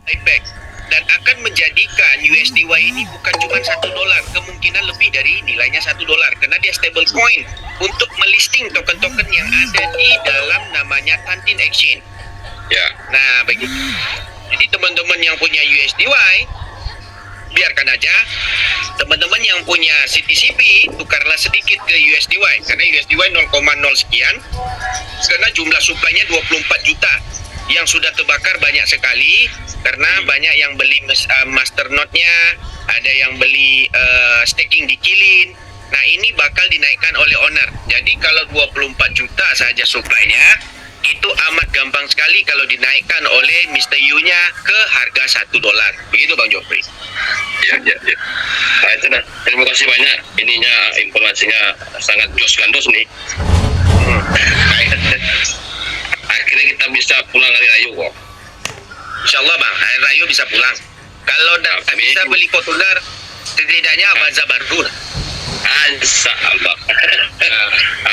buyback dan akan menjadikan USDY ini bukan cuma $1, kemungkinan lebih dari nilainya $1 karena dia stable coin untuk melisting token-token yang ada di dalam namanya Tantin Exchange. Ya. Nah, begitu. Jadi teman-teman yang punya USDY, biarkan aja. Teman-teman yang punya CTCP, tukarlah sedikit ke USDY karena USDY 0,0 sekian. Karena jumlah suplainya 24 juta yang sudah terbakar banyak sekali karena banyak yang beli masternode-nya, ada yang beli staking di Kilin. Nah, ini bakal dinaikkan oleh owner. Jadi kalau 24 juta saja suplainya, itu amat gampang sekali kalau dinaikkan oleh Mr. Yu-nya ke harga $1. Begitu Bang Jofri. Ya. Nah, itu dah. Terima kasih banyak. Ininya informasinya sangat jos gandos nih. Akhirnya kita bisa pulang hari raya kok. Insya Allah Bang, hari raya bisa pulang. Kalau tak bisa beli Fortuner, setidaknya Avanza baru lah. Insyaallah.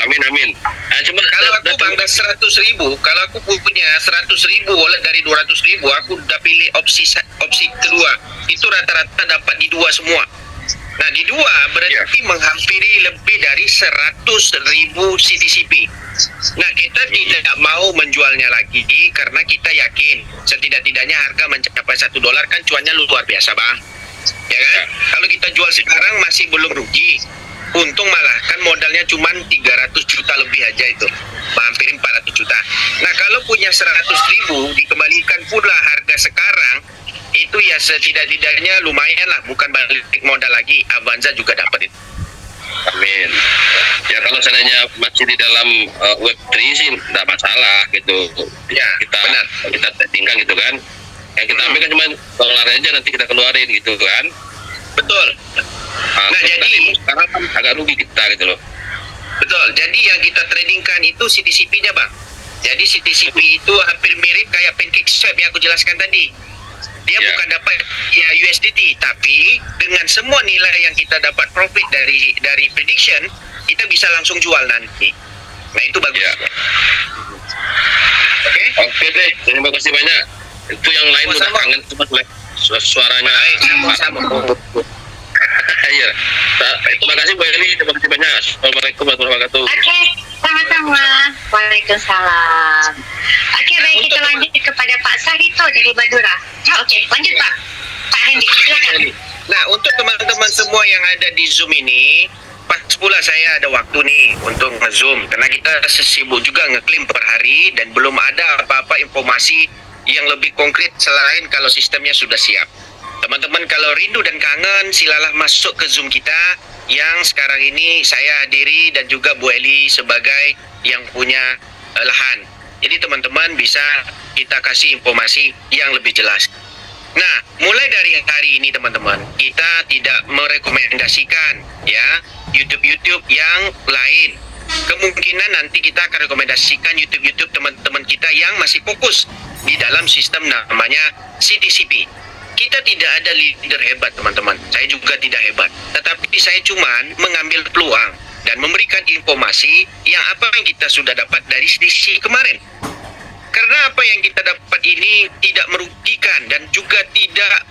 Amin. Nah, cuma Kalau aku Bang dah 100.000, kalau aku punya 100.000 wallet dari 200.000, aku udah pilih opsi kedua. Itu rata-rata dapat di dua semua. Nah, di dua berarti menghampiri lebih dari 100.000 CTCP. Nah, kita tidak mau menjualnya lagi karena kita yakin setidak-tidaknya harga mencapai $1 kan cuannya luar biasa Bang. Ya kan? Kalau kita jual sekarang masih belum rugi. Untung malah kan modalnya cuma 300 juta lebih aja itu. Hampir 400 juta. Nah, kalau punya 100.000 dikembalikan pula harga sekarang, itu ya setidak-tidaknya lumayan lah, bukan balik modal lagi. Avanza juga dapat itu. Amin. Ya kalau seandainya masih di dalam Web3 sih tidak masalah gitu. Ya, benar. Kita settingkan gitu kan. Yang kita ambil kan cuma dolar aja, nanti kita keluarin gitu kan. Betul. Nah, jadi sekarang kan agak rugi kita gitu loh. Betul. Jadi yang kita tradingkan itu CTCP-nya Bang. Jadi CTCP itu hampir mirip kayak pancake swap yang aku jelaskan tadi. Dia bukan dapat ya USDT, tapi dengan semua nilai yang kita dapat profit dari prediction, kita bisa langsung jual nanti. Nah, itu bagus. Oke deh, terima kasih banyak. Itu yang lain udah kangen suaranya. Sama. Iya. Terima kasih Bu Eli, terima kasih banyak. Assalamualaikum warahmatullahi wabarakatuh. Oke, sama-sama. Waalaikumsalam. Oke, baik, kita lanjut kepada Pak Sarito dari Madura. Oke, lanjut Pak. Pak Hendy, silakan. Nah, untuk teman-teman semua yang ada di Zoom ini, pas pula saya ada waktu nih untuk nge-Zoom karena kita sibuk juga ngeklaim per hari dan belum ada apa-apa informasi yang lebih konkret selain kalau sistemnya sudah siap. Teman-teman kalau rindu dan kangen, silalah masuk ke Zoom kita yang sekarang ini saya hadiri dan juga Bu Eli sebagai yang punya lahan. Jadi teman-teman bisa kita kasih informasi yang lebih jelas. Nah, mulai dari hari ini teman-teman, kita tidak merekomendasikan ya YouTube yang lain. Kemungkinan nanti kita akan rekomendasikan YouTube teman-teman kita yang masih fokus di dalam sistem namanya CTCP. Kita tidak ada leader hebat teman-teman, saya juga tidak hebat, tetapi saya cuman mengambil peluang dan memberikan informasi yang apa yang kita sudah dapat dari sisi kemarin. Karena apa yang kita dapat ini tidak merugikan dan juga tidak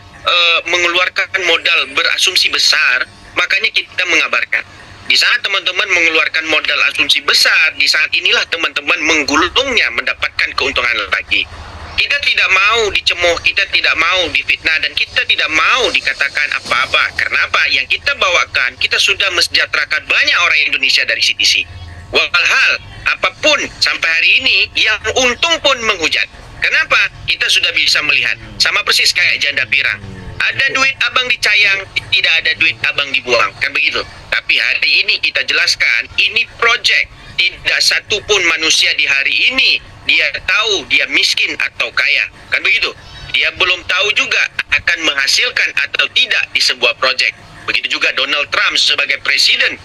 mengeluarkan modal berasumsi besar, makanya kita mengabarkan. Di saat teman-teman mengeluarkan modal asumsi besar, di saat inilah teman-teman menggulungnya mendapatkan keuntungan lagi. Kita tidak mau dicemooh, kita tidak mau difitnah, dan kita tidak mau dikatakan apa-apa. Karena apa? Yang kita bawakan, kita sudah mesejahterakan banyak orang Indonesia dari CTC. Walhal, apapun sampai hari ini, yang untung pun menghujat. Kenapa? Kita sudah bisa melihat. Sama persis kayak janda pirang. Ada duit abang dicayang, tidak ada duit abang dibuang. Kan begitu? Tapi hari ini kita jelaskan, ini project. Tidak satu pun manusia di hari ini dia tahu dia miskin atau kaya. Kan begitu? Dia belum tahu juga akan menghasilkan atau tidak di sebuah project. Begitu juga Donald Trump sebagai presiden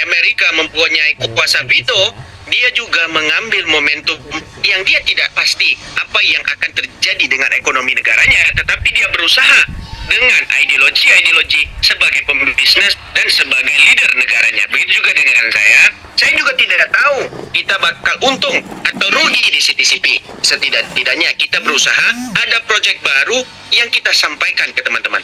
Amerika mempunyai kuasa veto, dia juga mengambil momentum yang dia tidak pasti apa yang akan terjadi dengan ekonomi negaranya, tetapi dia berusaha dengan ideologi sebagai pembisnis dan sebagai leader negaranya. Begitu juga dengan saya juga tidak tahu kita bakal untung atau rugi di CTCP. Setidak-tidaknya kita berusaha ada proyek baru yang kita sampaikan ke teman-teman.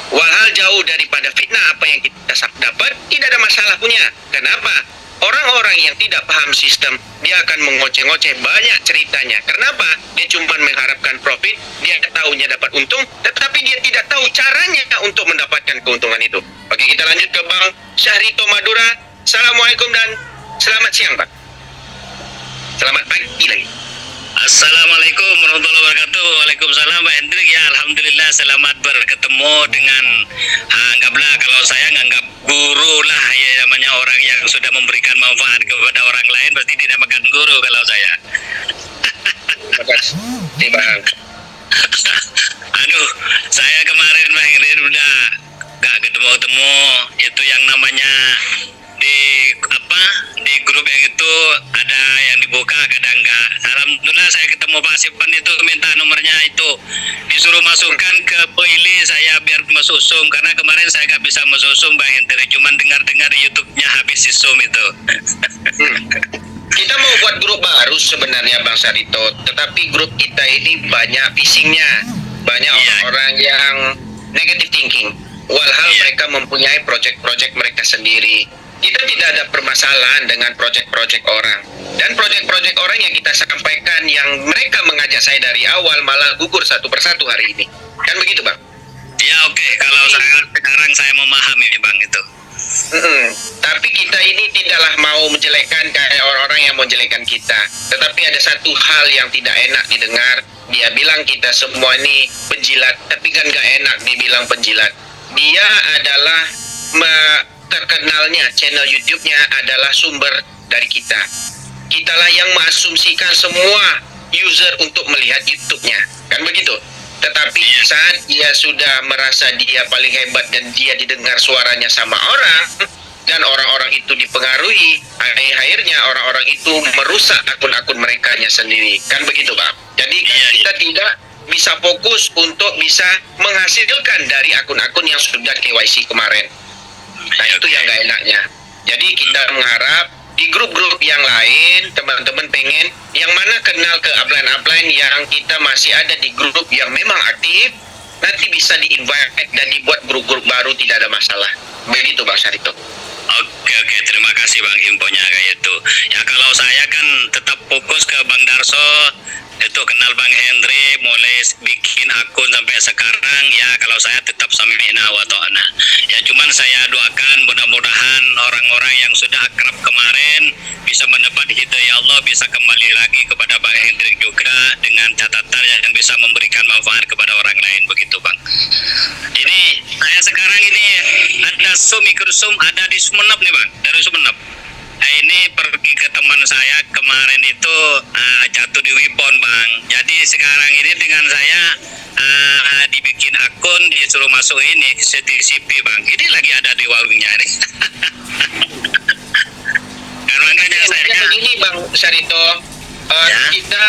Walhal jauh daripada fitnah apa yang kita dapat, tidak ada masalah punya. Kenapa? Orang-orang yang tidak paham sistem, dia akan mengoceh-ngoceh banyak ceritanya. Kenapa? Dia cuma mengharapkan profit, dia tahunya dapat untung, tetapi dia tidak tahu caranya untuk mendapatkan keuntungan itu. Oke, kita lanjut ke Bang Syahrito Madura. Assalamualaikum dan selamat siang, Pak. Selamat pagi lagi. Assalamualaikum warahmatullahi wabarakatuh. Waalaikumsalam Pak Hendrik. Ya Alhamdulillah selamat berketemu dengan anggaplah kalau saya nganggap guru lah ya, namanya orang yang sudah memberikan manfaat kepada orang lain pasti dinamakan guru kalau saya. Terima kasih, Bang. Aduh, saya kemarin Pak Hendrik udah gak ketemu-temu itu yang namanya di grup yang itu ada yang dibuka kadang enggak. Alhamdulillah saya ketemu Pak Sipan itu minta nomornya itu disuruh masukkan ke Poili saya biar masuk Zoom karena kemarin saya nggak bisa masuk Zoom Bang Hendri cuman dengar YouTube-nya habis di Zoom itu. Kita mau buat grup baru sebenarnya Bang Sarito, tetapi grup kita ini banyak phishingnya, banyak orang-orang yang negative thinking. Walhal mereka mempunyai project-project mereka sendiri. Kita tidak ada permasalahan dengan project-project orang. Dan project-project orang yang kita sampaikan yang mereka mengajak saya dari awal malah gugur satu persatu hari ini. Kan begitu, Bang? Ya oke. Kalau sekarang saya memahami Bang itu. Tapi kita ini tidaklah mau menjelekkan kayak orang-orang yang menjelekkan kita. Tetapi ada satu hal yang tidak enak didengar. Dia bilang kita semua ini penjilat, tapi kan gak enak dibilang penjilat. Dia adalah terkenalnya channel YouTube-nya adalah sumber dari kita. Kitalah yang mengasumsikan semua user untuk melihat YouTube-nya. Kan begitu? Tetapi saat dia sudah merasa dia paling hebat dan dia didengar suaranya sama orang dan orang-orang itu dipengaruhi, akhirnya orang-orang itu merusak akun-akun merekanya sendiri. Kan begitu, Pak? Jadi kita tidak bisa fokus untuk bisa menghasilkan dari akun-akun yang sudah KYC kemarin. Nah itu yang gak enaknya. Jadi kita mengharap di grup-grup yang lain teman-teman pengen yang mana kenal ke upline-upline yang kita masih ada di grup yang memang aktif, nanti bisa di-invite dan dibuat grup-grup baru, tidak ada masalah. Begitu Bang Sarito. Oke, terima kasih Bang infonya kayak itu. Ya kalau saya kan tetap fokus ke Bang Darso, itu kenal Bang Hendri mulai bikin akun sampai sekarang ya kalau saya tetap sami'na wa ta'na. Ya cuman saya doakan mudah-mudahan orang-orang yang sudah akrab kemarin bisa mendapat hidayah Allah, bisa kembali lagi kepada Bang Hendri juga dengan catatan yang bisa memberikan manfaat kepada orang lain begitu Bang. Ini saya sekarang ini ada ikut Zoom ada di Sumeneb nih Bang, dari Sumeneb. Nah, ini pergi ke teman saya kemarin itu jatuh di Wipon Bang. Jadi sekarang ini dengan saya dibikin akun disuruh masuk ini CTCP Bang. Ini lagi ada di warungnya nih. Dan makanya saya begini Bang Sarito, kita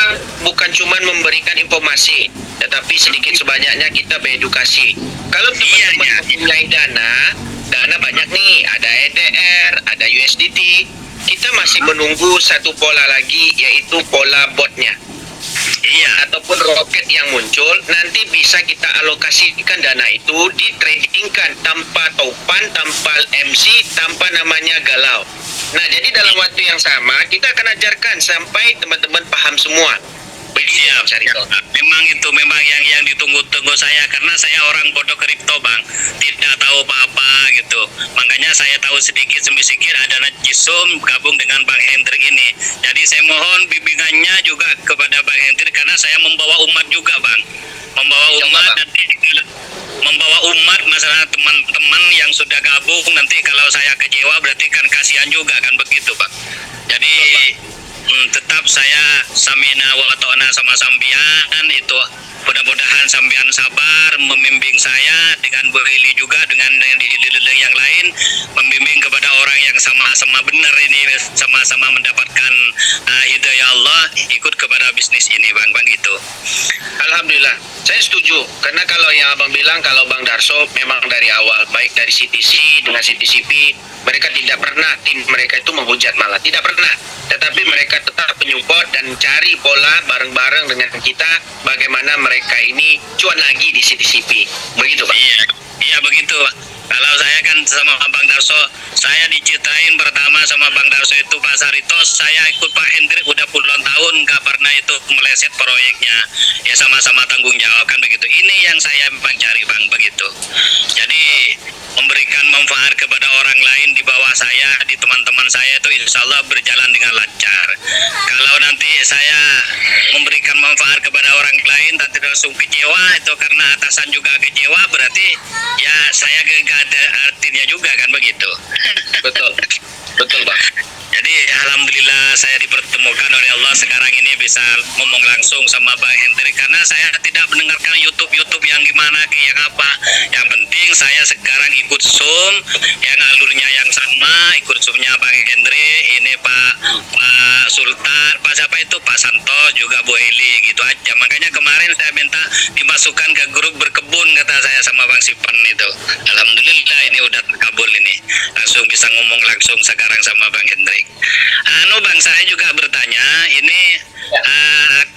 bukan cuma memberikan informasi, tetapi sedikit sebanyaknya kita beredukasi. Kalau teman-teman mempunyai dana banyak nih, ada EDR, ada USDT. Kita masih menunggu satu pola lagi, yaitu pola botnya. Ataupun roket yang muncul, nanti bisa kita alokasikan dana itu ditradingkan tanpa topan, tanpa MC, tanpa namanya galau. Nah, jadi dalam waktu yang sama, kita akan ajarkan sampai teman-teman paham semua. Siap, memang itu memang yang ditunggu-tunggu saya karena saya orang bodoh kripto Bang, tidak tahu apa-apa gitu. Makanya saya tahu sedikit sedikit ada Najisum gabung dengan Bang Hendrik ini. Jadi saya mohon bimbingannya juga kepada Bang Hendrik karena saya membawa umat juga Bang, membawa umat nanti membawa umat masalah teman-teman yang sudah gabung nanti kalau saya kecewa berarti kan kasihan juga kan begitu Bang. Jadi tetap saya samina wa ta'na sama sambian itu mudah-mudahan sambian sabar membimbing saya dengan berili juga dengan yang lain lain, membimbing kepada orang yang sama-sama benar ini, sama-sama mendapatkan hidayah Allah, ikut kepada bisnis ini Bang gitu. Alhamdulillah, saya setuju. Karena kalau yang Abang bilang, kalau Bang Darso memang dari awal, baik dari CTC dengan CTCP, mereka tidak pernah, tim mereka itu menghujat malah, tidak pernah. Tetapi mereka tetap menyupport dan cari pola bareng-bareng dengan kita, bagaimana mereka ini cuan lagi di CTCP. Begitu Pak? Iya begitu. Kalau saya kan sama Bang Darso, saya diceritain pertama sama Bang Darso itu Pak Sarito, saya ikut Pak Hendrik udah puluhan tahun, nggak pernah itu meleset proyeknya. Ya sama-sama tanggung jawab kan begitu. Ini yang saya memang cari Bang begitu. Jadi memberikan manfaat kepada orang lain di bawah saya, di teman-teman saya itu insya Allah berjalan dengan lancar. Kalau nanti saya memberikan manfaat kepada orang lain dan tidak langsung kecewa itu karena atasan juga kecewa, berarti ya saya gak ada artinya juga kan begitu. Betul, betul Bang. Jadi alhamdulillah saya dipertemukan oleh Allah sekarang ini bisa ngomong langsung sama Bang Hendrik, karena saya tidak mendengarkan YouTube yang gimana yang apa. Yang penting saya sekarang ikut Zoom yang alurnya yang sama, ikut Zoomnya Bang Hendrik, ini Pak Sultan, Pak siapa itu Pak Santo juga Bu Eli gitu aja. Makanya kemarin saya minta dimasukkan ke grup berkebun kata saya sama Bang Sipan itu. Alhamdulillah ini udah terkabul ini. Langsung bisa ngomong langsung sekarang sama Bang Hendrik. Bang, saya juga bertanya, ini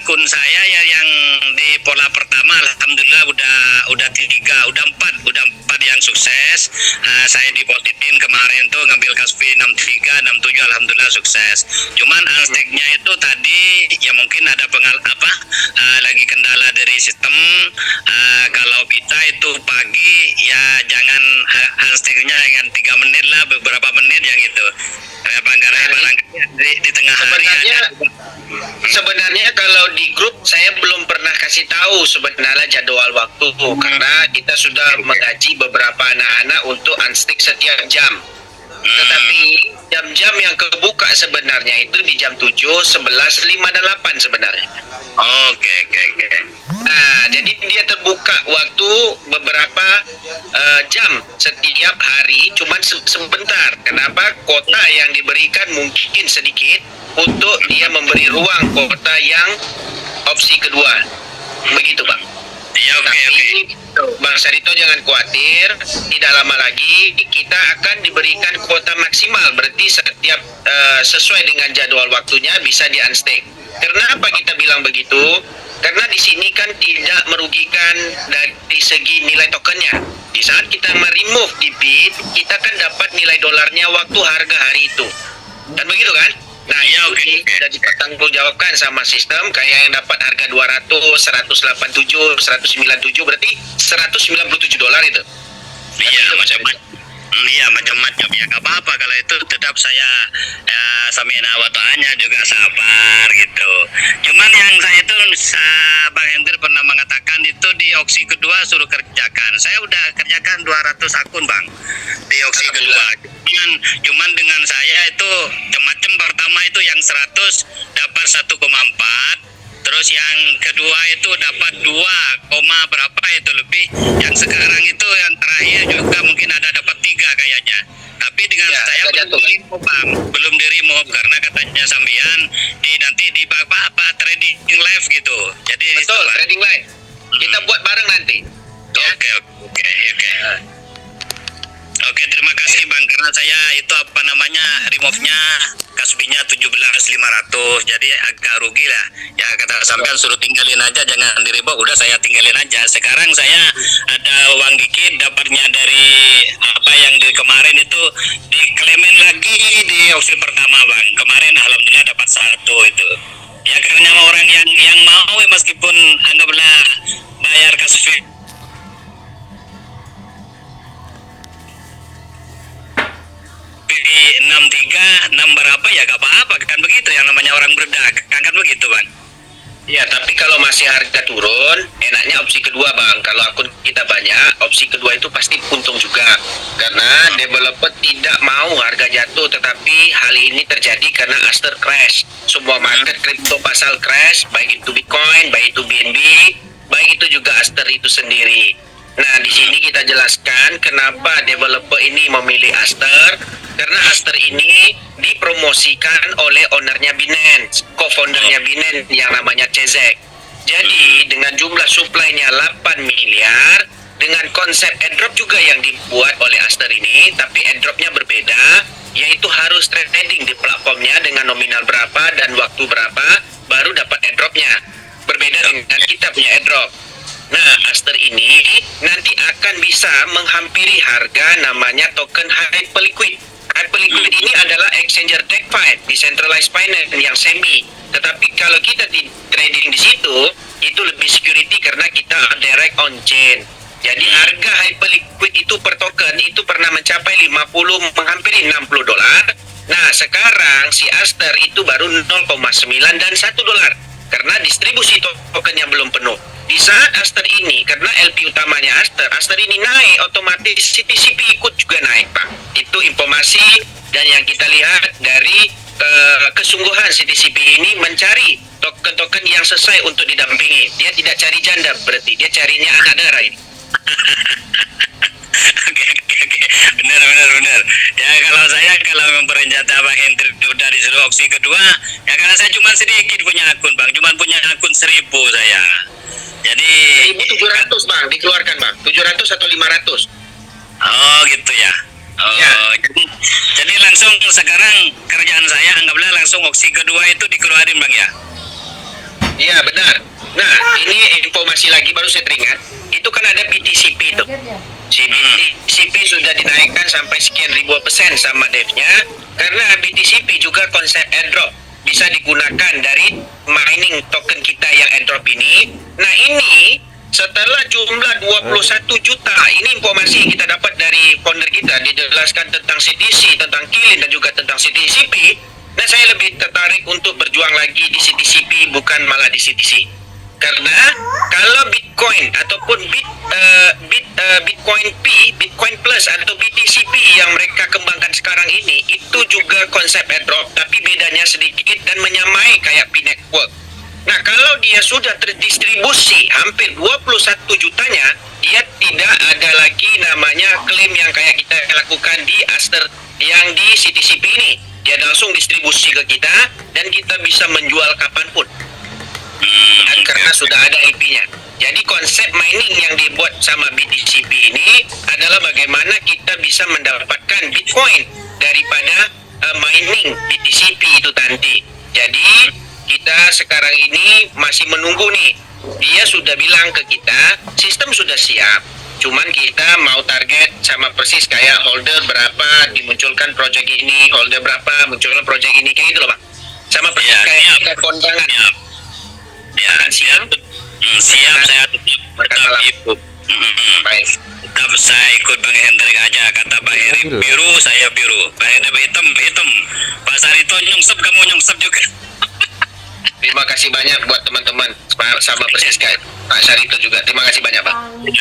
akun saya ya yang di pola pertama alhamdulillah udah 4 yang sukses. Saya depositin kemarin tuh ngambil Kaspi 63, 67 alhamdulillah sukses. Cuman unstack-nya itu tadi ya mungkin ada lagi kendala dari sistem. Kalau bisa itu pagi ya jangan unstack-nya yang 3 menit lah, beberapa menit yang itu. Barangkali di tengah hari Sebenarnya kalau di grup saya belum pernah kasih tahu sebenarnya jadwal waktu, karena kita sudah mengaji beberapa anak-anak untuk unstick setiap jam. Tetapi jam-jam yang kebuka sebenarnya itu di jam 7, 11, 5, dan 8 sebenarnya. Oke. Nah, jadi dia terbuka waktu beberapa jam setiap hari, cuman sebentar. Kenapa? Kota yang diberikan mungkin sedikit untuk dia memberi ruang kota yang opsi kedua. Begitu, Bang. Iya, oke. Bang Sarito jangan khawatir, tidak lama lagi kita akan diberikan kuota maksimal, berarti setiap sesuai dengan jadwal waktunya bisa di unstack. Kenapa kita bilang begitu? Karena di sini kan tidak merugikan dari segi nilai tokennya. Di saat kita remove di bid, kita kan dapat nilai dolarnya waktu harga hari itu. Dan begitu kan? Nah, ya, itu sudah dipertanggungjawabkan sama sistem, kayak yang dapat harga 200, 187, 197, berarti 197 dolar itu. Iya, macam-macam ya, gak apa-apa kalau itu tetap saya samina wa ta'anya juga sabar gitu. Cuman yang saya itu Bang Hendrik pernah mengatakan itu di opsi kedua suruh kerjakan. Saya udah kerjakan 200 akun Bang di opsi kedua. Cuman dengan saya itu macam pertama itu yang 100 dapat 1,4. Terus yang kedua itu dapat 2, berapa itu lebih. Yang sekarang itu yang terakhir juga mungkin ada dapat 3 kayaknya. Tapi dengan saya belum di remove karena katanya sambian nanti di apa trading live gitu. Jadi betul itu, trading live. Kita buat bareng nanti. Oke. Oke, terima kasih Bang, karena saya itu remove-nya Kasbinya 17.500, jadi agak rugi lah. Ya kata sampean suruh tinggalin aja, jangan diribok, udah saya tinggalin aja. Sekarang saya ada uang dikit, dapatnya dari apa yang di kemarin itu diklaimin lagi di opsi pertama Bang. Kemarin alhamdulillah dapat 1 itu. Ya karena orang yang mau meskipun anggaplah bayar Kasbi 63, 6 berapa ya gak apa-apa kan begitu, yang namanya orang berdagang kan begitu Bang. Ya, tapi kalau masih harga turun, enaknya opsi kedua Bang. Kalau akun kita banyak, opsi kedua itu pasti untung juga. Karena developer tidak mau harga jatuh, tetapi hal ini terjadi karena Aster crash. Semua market kripto pasal crash, baik itu Bitcoin, baik itu BNB, baik itu juga Aster itu sendiri. Nah, di sini kita jelaskan kenapa developer ini memilih Aster. Karena Aster ini dipromosikan oleh ownernya Binance, co-foundernya Binance yang namanya Cezek. Jadi, dengan jumlah supply-nya 8 miliar, dengan konsep airdrop juga yang dibuat oleh Aster ini, tapi airdropnya berbeda, yaitu harus trading di platformnya dengan nominal berapa dan waktu berapa, baru dapat airdropnya. Berbeda dengan kita punya airdrop. Nah, Aster ini nanti akan bisa menghampiri harga namanya token Hyperliquid. Hyperliquid ini adalah exchanger DeFi, decentralized finance yang semi. Tetapi kalau kita di trading di situ, itu lebih security karena kita direct on chain. Jadi harga Hyperliquid itu per token itu pernah mencapai 50 menghampiri 60 dolar. Nah, sekarang si Aster itu baru 0,9 dan 1 dolar karena distribusi tokennya belum penuh. Di saat Aster ini, karena LP utamanya Aster ini naik, otomatis CTCP ikut juga naik, Pak. Itu informasi dan yang kita lihat dari kesungguhan CTCP ini mencari token-token yang sesuai untuk didampingi. Dia tidak cari janda, berarti dia carinya anak darah ini. Oke. Benar. Ya kalau memang perencana Bang Hendrik udah disuruh opsi kedua, ya karena saya cuma sedikit punya akun Bang, cuma punya akun 1000 saya. Jadi 1.700 Bang, dikeluarkan Bang. 700 atau 500. oh gitu ya. Oh, Ya. jadi langsung sekarang kerjaan saya anggaplah langsung opsi kedua itu dikeluarin Bang ya. Iya benar. Nah, ini informasi lagi baru saya teringat. Itu kan ada BTCP itu. Si BTCP sudah dinaikkan sampai sekian ribu % sama devnya. Karena BTCP juga konsep airdrop bisa digunakan dari mining token kita yang airdrop ini. Nah, ini setelah jumlah 21 juta, ini informasi kita dapat dari founder kita, dijelaskan tentang CTC, tentang Kilin dan juga tentang CTCP. Nah, saya lebih tertarik untuk berjuang lagi di CTCP bukan malah di CTC. Karena kalau Bitcoin ataupun Bitcoin Plus atau BTCP yang mereka kembangkan sekarang ini, itu juga konsep airdrop, tapi bedanya sedikit dan menyamai kayak P-Network. Nah, kalau dia sudah terdistribusi hampir 21 jutanya, dia tidak ada lagi namanya klaim yang kayak kita lakukan di Aster yang di CTCP ini. Dia langsung distribusi ke kita dan kita bisa menjual kapanpun. Dan karena sudah ada IP-nya. Jadi konsep mining yang dibuat sama BTCP ini adalah bagaimana kita bisa mendapatkan Bitcoin daripada mining BTCP itu nanti. Jadi kita sekarang ini masih menunggu nih. Dia sudah bilang ke kita, sistem sudah siap. Cuman kita mau target sama persis kayak holder berapa dimunculkan project ini, holder berapa munculkan project ini, kayak gitu loh Bang. Sama persis Ya, kayak siap. kita kondangan. Ya, Siap. siap saya tetap ikut. Baik. Tetap saya ikut Bang Hendrik aja, kata Bang Heri biru, saya biru. Bang Hendrik hitam. Pak Sarito nyungsep, kamu nyungsep juga. Terima kasih banyak buat teman-teman sama persis kayak Pak Sarito juga. Terima kasih banyak Pak.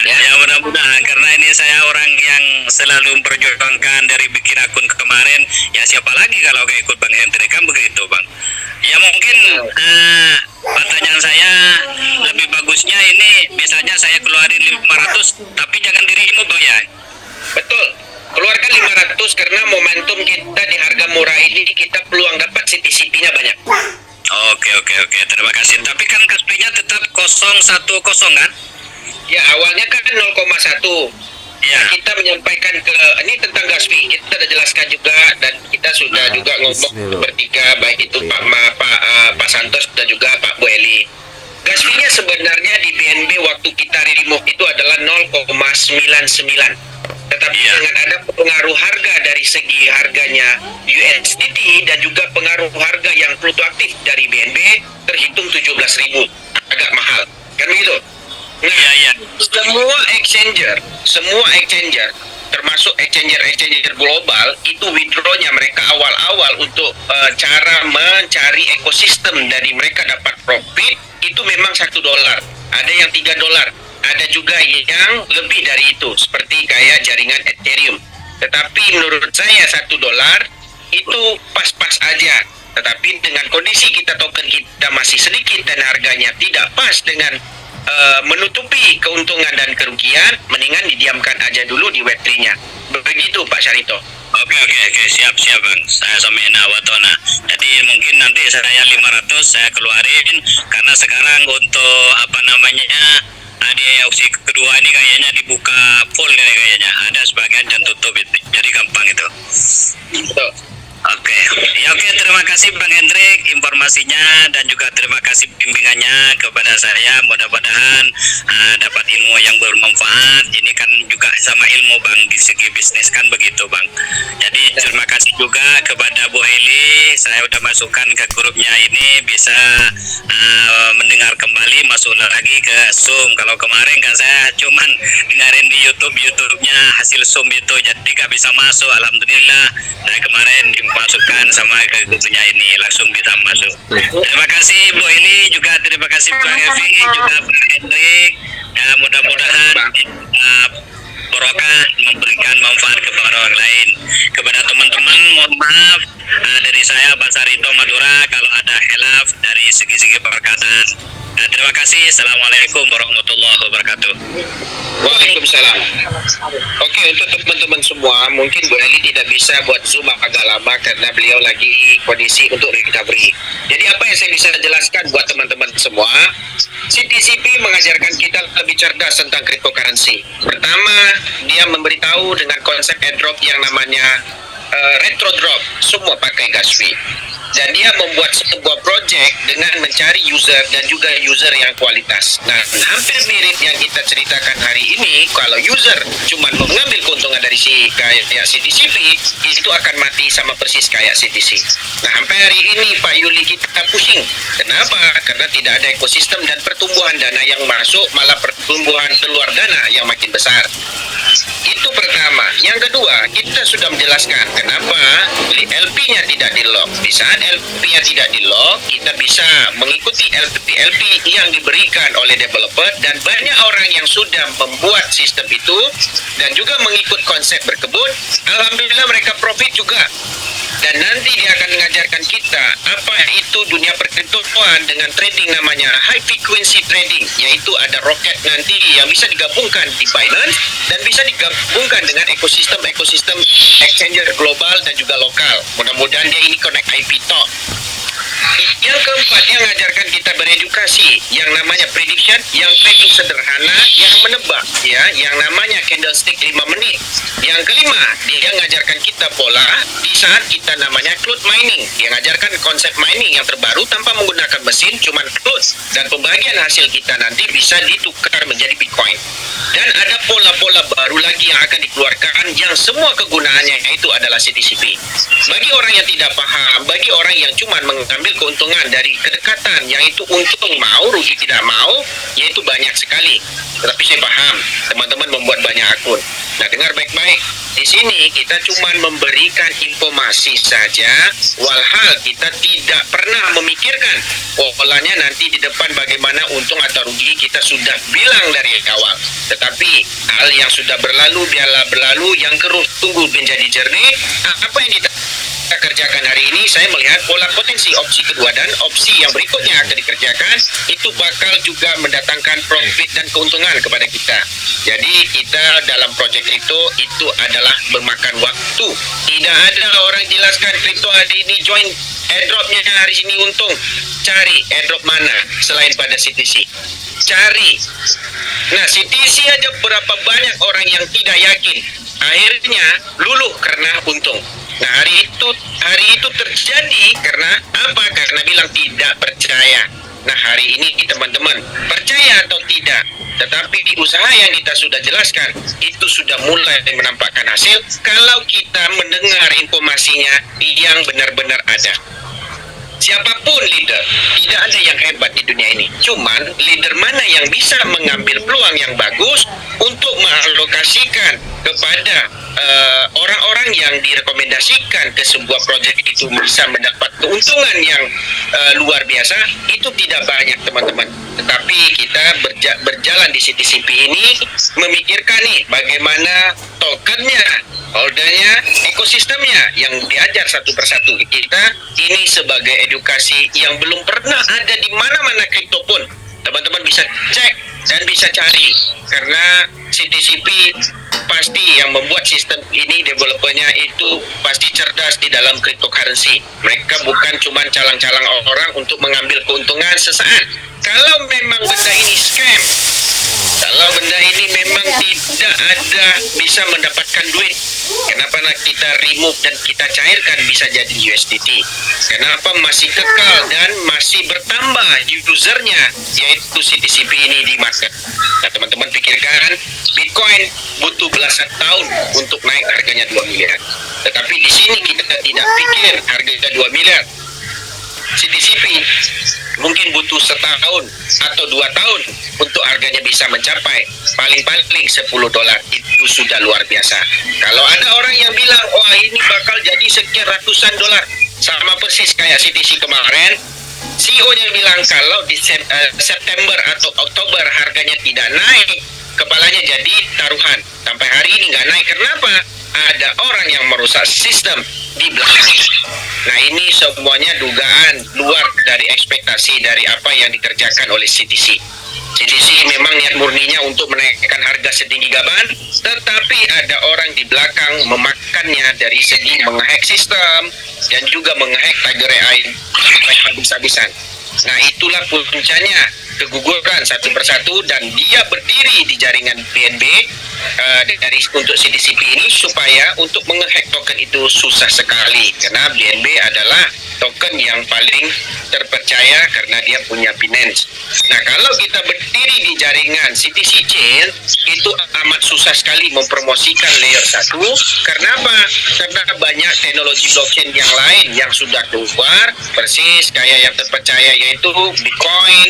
Ya mudah-mudahan karena ini saya orang yang selalu memperjuangkan dari bikin akun kemarin. Ya siapa lagi kalau kayak ikut Bang Hendrik kan begitu Bang. Ya mungkin pertanyaan saya lebih bagusnya ini misalnya saya keluarin 500 tapi jangan dirimu Bang ya. Betul. Keluarkan 500 karena momentum kita di harga murah ini kita peluang dapat CTCP-nya banyak. Oke. Terima kasih. Tapi kan kasplinya tetap 010 kan? Ya awalnya kan 0,1. Ya. Kita menyampaikan ke ini tentang gas fee. Kita sudah jelaskan juga dan kita sudah juga ngomong bertiga baik itu Pak Santos dan juga Pak Bu Eli. Gas fee-nya sebenarnya di BNB waktu kita remove itu adalah 0,99. Tetapi dengan ada pengaruh harga dari segi harganya USDT dan juga pengaruh harga yang fluktuatif dari BNB terhitung 17.000, agak mahal. Kan begitu? Nah, semua exchanger termasuk exchanger global itu withdraw-nya mereka awal-awal untuk cara mencari ekosistem dari mereka dapat profit itu memang $1. Ada yang $3, ada juga yang lebih dari itu seperti kayak jaringan Ethereum. Tetapi menurut saya $1 itu pas-pas aja. Tetapi dengan kondisi kita token kita masih sedikit dan harganya tidak pas dengan menutupi keuntungan dan kerugian, mendingan didiamkan aja dulu di Web3-nya. Begitu Pak Syarito. Oke, siap Bang. Saya sampein awatona. Jadi mungkin nanti saya 500 saya keluarin karena sekarang untuk apa namanya di opsi kedua ini kayaknya dibuka full kayaknya. Ada sebagian yang tutup itu. Jadi gampang itu. Betul. Oke, terima kasih Bang Hendrik informasinya dan juga terima kasih bimbingannya kepada saya. Mudah-mudahan dapat ilmu yang bermanfaat. Ini kan juga sama ilmu Bang di segi bisnis kan begitu Bang. Jadi terima kasih juga kepada Bu Heli. Saya udah masukkan ke grupnya ini bisa mendengar kembali, masuk lagi ke Zoom. Kalau kemarin kan saya cuman dengerin di YouTube-nya hasil Zoom itu, jadi gak bisa masuk. Alhamdulillah saya kemarin dimasukkan sama ke grupnya ini, langsung bisa masuk. Terima kasih Bu Heli, juga terima kasih Bang Evi, juga Bang Hendrik. Ya, mudah-mudahan barokah memberikan manfaat kepada orang lain. Kepada teman-teman mohon maaf dari saya Pak Sarito Madura kalau ada khilaf dari segi-segi perkataan. Terima kasih. Assalamualaikum warahmatullahi wabarakatuh. Waalaikumsalam. Oke, untuk teman-teman semua, mungkin Bu Eli tidak bisa buat Zoom agak lama karena beliau lagi kondisi untuk recovery. Jadi apa yang saya bisa jelaskan buat teman-teman semua, CTCP mengajarkan kita lebih cerdas tentang cryptocurrency. Pertama, dia memberitahu dengan konsep airdrop yang namanya retro drop, semua pakai gas fee. Dan dia membuat sebuah project dengan mencari user dan juga user yang kualitas. Nah, hampir mirip yang kita ceritakan hari ini. Kalau user cuma mengambil keuntungan dari si kayak CTCP, itu akan mati sama persis kayak CTC. Nah, sampai hari ini Pak Yuli kita pusing. Kenapa? Karena tidak ada ekosistem dan pertumbuhan dana yang masuk, malah pertumbuhan keluar dana yang makin besar. Itu pertama. Yang kedua, kita sudah menjelaskan kenapa LP-nya tidak di-lock. Di saat LP-nya tidak di-lock, kita bisa mengikuti LP yang diberikan oleh developer, dan banyak orang yang sudah membuat sistem itu dan juga mengikut konsep berkebun. Alhamdulillah mereka profit juga. Dan nanti dia akan mengajarkan kita apa itu dunia perkriptoan dengan trading namanya high frequency trading, yaitu ada roket nanti yang bisa digabungkan di Binance dan bisa digabungkan dengan ekosistem exchanger global dan juga lokal. Mudah-mudahan dia ini connect IP talk. Yang keempat, dia mengajarkan kita beredukasi yang namanya prediction, yang trading sederhana, yang menebak, ya, yang namanya candlestick 5 menit. Yang kelima, dia mengajarkan kita pola di saat kita namanya cloud mining. Dia mengajarkan konsep mining yang terbaru tanpa menggunakan mesin, cuman cloud, dan pembagian hasil kita nanti bisa ditukar menjadi Bitcoin. Dan ada pola-pola baru lagi yang akan dikeluarkan yang semua kegunaannya itu adalah CTCP. Bagi orang yang tidak paham, bagi orang yang cuma mengambil keuntungan dari kedekatan, yang itu untung mau, rugi tidak mau, yaitu banyak sekali. Tetapi saya paham, teman-teman membuat banyak akun. Nah, dengar baik-baik. Di sini kita cuma memberikan informasi saja, walhal kita tidak pernah memikirkan polanya nanti di depan bagaimana untung atau rugi, kita sudah bilang dari awal. Tetapi hal yang sudah berlalu biarlah berlalu, yang keruh tunggu menjadi jernih. Apa yang kita kerjakan hari ini, saya melihat pola potensi opsi kedua dan opsi yang berikutnya akan dikerjakan itu bakal juga mendatangkan profit dan keuntungan kepada kita. Jadi kita dalam project itu adalah memakan waktu. Tidak ada orang jelaskan kripto hari ini join airdropnya hari ini untung. Cari airdrop mana selain pada CTC. Cari. Nah, CTC aja berapa banyak orang yang tidak yakin, akhirnya luluh karena untung. Nah, hari itu terjadi karena apa? Karena bilang tidak percaya. Nah, hari ini teman-teman percaya atau tidak, tetapi usaha yang kita sudah jelaskan itu sudah mulai menampakkan hasil kalau kita mendengar informasinya yang benar-benar ada. Siapapun leader, tidak ada yang hebat di dunia ini. Cuman leader mana yang bisa mengambil peluang yang bagus untuk mengalokasikan kepada orang-orang yang direkomendasikan ke sebuah proyek itu bisa mendapat keuntungan yang luar biasa, itu tidak banyak teman-teman. Tetapi kita berjalan di CTCP ini memikirkan nih bagaimana tokennya, holdernya, ekosistemnya yang diajar satu persatu kita ini sebagai edukasi yang belum pernah ada di mana-mana kripto pun. Teman-teman bisa cek dan bisa cari, karena CTCP pasti yang membuat sistem ini, developernya itu pasti cerdas di dalam cryptocurrency. Mereka bukan cuma calang-calang orang untuk mengambil keuntungan sesaat. Kalau memang benda ini scam, kalau benda ini memang tidak ada bisa mendapatkan duit, kenapa nak kita remove dan kita cairkan bisa jadi USDT? Kenapa masih kekal dan masih bertambah usernya, yaitu CTCP ini di market? Nah, teman-teman pikirkan, Bitcoin butuh belasan tahun untuk naik harganya 2 miliar. Tetapi di sini kita tidak pikir harga 2 miliar. CTCP mungkin butuh setahun atau 2 tahun untuk harganya bisa mencapai paling-paling $10. Itu sudah luar biasa. Kalau ada orang yang bilang, wah ini bakal jadi sekian ratusan dolar, sama persis kayak CTC kemarin, CEO-nya bilang kalau di September atau Oktober harganya tidak naik, kepalanya jadi taruhan. Sampai hari ini nggak naik. Kenapa? Ada orang yang merusak sistem di belakang. Nah, ini semuanya dugaan luar dari ekspektasi dari apa yang dikerjakan oleh CTC. CTC memang niat murninya untuk menaikkan harga setinggi gaban, tetapi ada orang di belakang memakannya dari segi menghack sistem dan juga menghack Tiger AI sampai habis-habisan. Nah, itulah puncanya keguguran satu persatu, dan dia berdiri di jaringan BNB dari untuk CTCP ini supaya untuk menghack token itu susah sekali, karena BNB adalah token yang paling terpercaya karena dia punya Binance. Nah, kalau kita berdiri di jaringan CTC Chain, itu amat susah sekali mempromosikan layer 1. Kenapa? Karena banyak teknologi blockchain yang lain yang sudah keluar, persis kayak yang terpercaya, yaitu Bitcoin,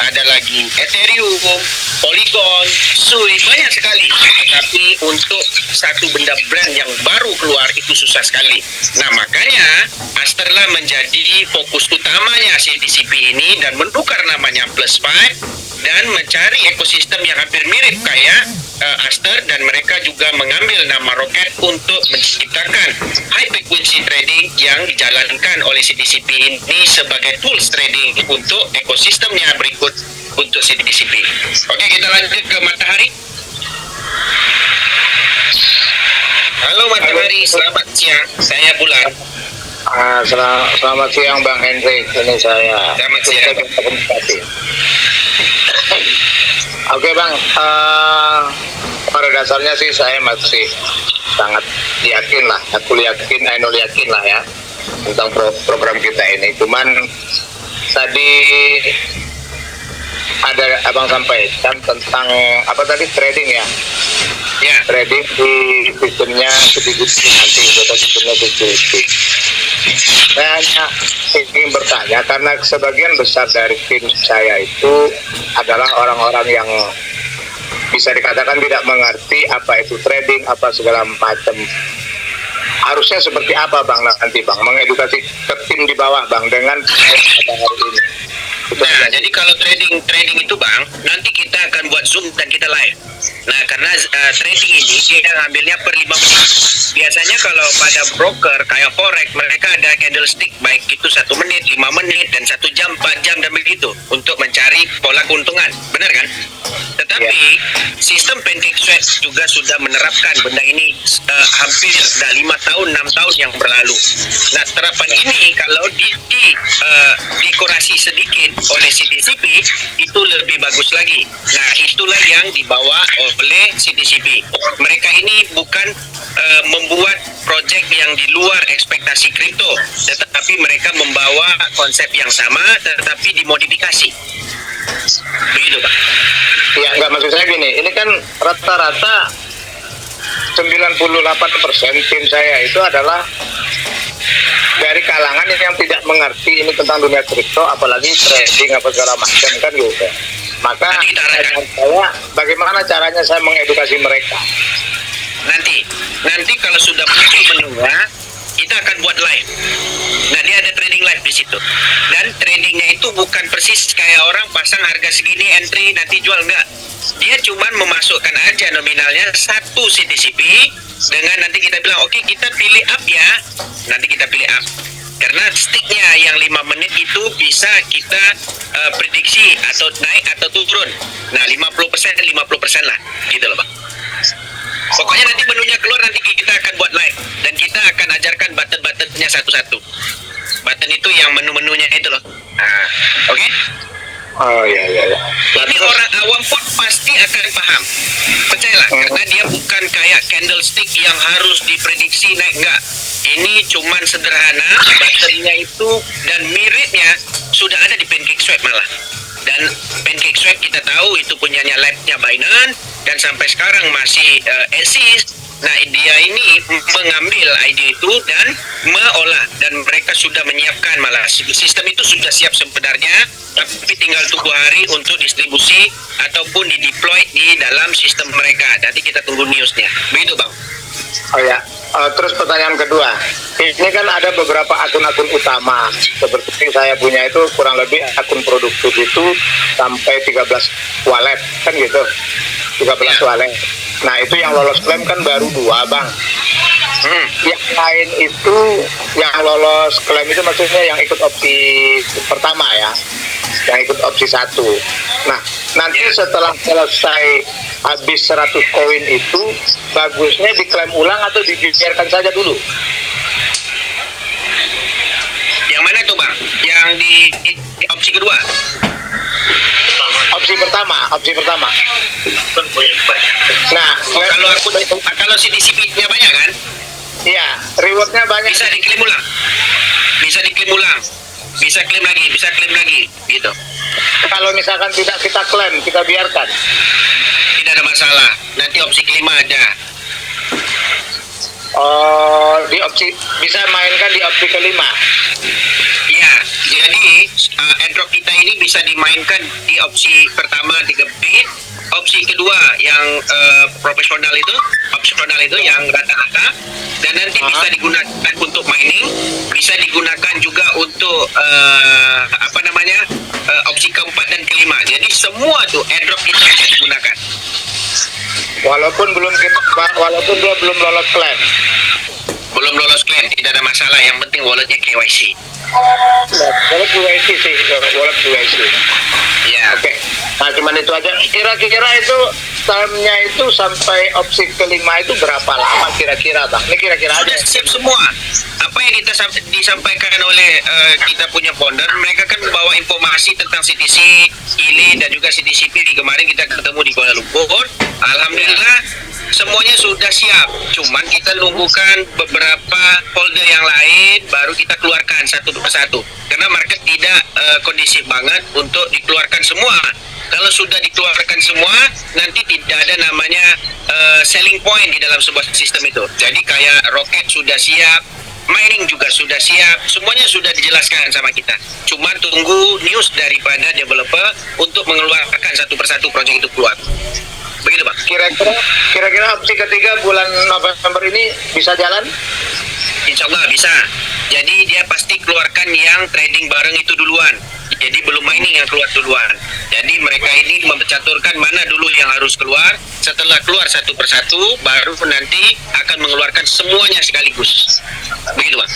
ada lagi Ethereum, Polygon, Sui, banyak sekali. Tapi untuk satu benda brand yang baru keluar itu susah sekali. Nah, makanya Aster lah menjadi fokus utamanya CTCP ini, dan menukar namanya Plus5 dan mencari ekosistem yang hampir mirip kayak Aster, dan mereka juga mengambil nama Rocket untuk menciptakan high frequency trading yang dijalankan oleh CTCP ini sebagai tools trading untuk ekosistemnya berikut untuk CTCP. Oke, kita lanjut ke Matahari. Halo Matahari, selamat siang. Saya Bulan. Selamat siang Bang Hendrik, ini saya. Selamat siang. Oke Bang, pada dasarnya sih saya masih sangat yakin lah, Ainul yakin lah ya tentang program kita ini. Cuman tadi ada Abang sampaikan tentang apa tadi, trading ya? Ya. Trading di sistemnya sedikit nanti, atau sistemnya sedikit. Saya hanya ingin bertanya, karena sebagian besar dari tim saya itu adalah orang-orang yang bisa dikatakan tidak mengerti apa itu trading, apa segala macam. Harusnya seperti apa Bang nanti Bang, mengedukasi ke tim di bawah Bang dengan hari ini. Nah, jadi kalau trading itu Bang, nanti kita akan buat Zoom dan kita live. Nah, karena trading ini dia ngambilnya per 5 menit. Biasanya kalau pada broker kayak forex, mereka ada candlestick, baik itu 1 menit, 5 menit, dan 1 jam, 4 jam, dan begitu untuk mencari pola keuntungan. Benar kan? Tetapi sistem PancakeSwap juga sudah menerapkan benda ini hampir sudah 5 tahun, 6 tahun yang berlalu. Nah, terapan ini kalau dikurasi sedikit oleh CTCP itu lebih bagus lagi. Nah, itulah yang dibawa oleh CTCP. Mereka ini bukan membuat project yang di luar ekspektasi kripto, tetapi mereka membawa konsep yang sama tetapi dimodifikasi. Begitu Pak. Ya, enggak, maksud saya gini, ini kan rata-rata 98% tim saya itu adalah dari kalangan yang tidak mengerti ini tentang dunia kripto, apalagi trading apa segala macam kan gitu. Maka saya, bagaimana caranya saya mengedukasi mereka? Nanti kalau sudah muncul menua, kita akan buat live. Nah, dia ada trading live di situ. Dan tradingnya itu bukan persis kayak orang pasang harga segini entry nanti jual, enggak. Dia cuma memasukkan aja nominalnya 1 CTCP dengan nanti kita bilang oke, kita pilih up ya. Nanti kita pilih up. Karena sticknya yang 5 menit itu bisa kita prediksi atau naik atau turun. Nah 50% lah, gitu loh Bang. Pokoknya nanti menunya keluar, nanti kita akan buat live dan kita akan ajarkan button-buttonnya satu-satu. Button itu yang menu-menunya itu loh. Nah, oke? Oh iya. Ini orang awam pun pasti akan paham. Percayalah, karena dia bukan kayak candlestick yang harus diprediksi naik, enggak. Ini cuman sederhana, buttonnya itu dan miripnya sudah ada di PancakeSwap malah. Dan PancakeSwap kita tahu itu punyanya labnya Binance dan sampai sekarang masih eksis. Nah, dia ini mengambil ide itu dan mengolah, dan mereka sudah menyiapkan malah sistem itu sudah siap sebenarnya, tapi tinggal tunggu hari untuk distribusi ataupun dideploy di dalam sistem mereka. Nanti kita tunggu newsnya. Begitu Bang. Oh ya, terus pertanyaan kedua, ini kan ada beberapa akun-akun utama, seperti saya punya itu kurang lebih akun produktif itu sampai 13 wallet, kan gitu, 13 wallet. Nah itu yang lolos klaim kan baru 2 Bang. Yang lain itu yang lolos klaim itu maksudnya yang ikut opsi pertama ya, yang ikut opsi 1. Nah nanti setelah selesai habis 100 koin itu bagusnya diklaim ulang atau dibiarkan saja dulu? Yang mana tuh Bang? Yang di opsi kedua? Opsi pertama. Nah, Kalau CDCP-nya banyak kan? iya, rewardnya banyak. Bisa diklaim ulang. Bisa klaim lagi, gitu. Kalau misalkan tidak kita klaim, kita biarkan. Tidak ada masalah. Nanti opsi kelima ada. Oh, di opsi bisa mainkan di opsi kelima. Ya, jadi airdrop kita ini bisa dimainkan di opsi pertama 3 bit, opsi kedua yang opsional itu yang rata-rata, dan nanti bisa digunakan untuk mining, bisa digunakan juga untuk opsi keempat dan kelima. Jadi semua tuh airdrop kita bisa digunakan. Walaupun dia belum lolos klaim. Belum lolos klaim, tidak ada masalah. Yang penting walletnya KYC. Wallet KYC sih, wallet KYC. Ya. Oke. Nah, cuman itu aja. Kira-kira itu time-nya itu sampai opsi kelima itu berapa lama kira-kira, Bang? Ini kira-kira aja. Sudah siap semua. Apa yang kita disampaikan oleh kita punya founder, mereka kan membawa informasi tentang CTC, ILI, dan juga CTCP. Kemarin kita ketemu di Kuala Lumpur. Alhamdulillah semuanya sudah siap. Cuman kita nunggukan beberapa folder yang lain baru kita keluarkan satu persatu. Karena market tidak kondisif banget untuk dikeluarkan semua. Kalau sudah dikeluarkan semua, nanti tidak ada namanya selling point di dalam sebuah sistem itu. Jadi kayak roket sudah siap, mining juga sudah siap, semuanya sudah dijelaskan sama kita. Cuma tunggu news daripada developer untuk mengeluarkan satu persatu proyek itu keluar. Begitu Bang. Kira-kira opsi ketiga bulan November ini bisa jalan? Insya Allah bisa. Jadi dia pasti keluarkan yang trading bareng itu duluan. Jadi belum mining yang keluar duluan. Jadi mereka ini mencaturkan mana dulu yang harus keluar. Setelah keluar satu persatu, baru nanti akan mengeluarkan semuanya sekaligus. Begitu Bang.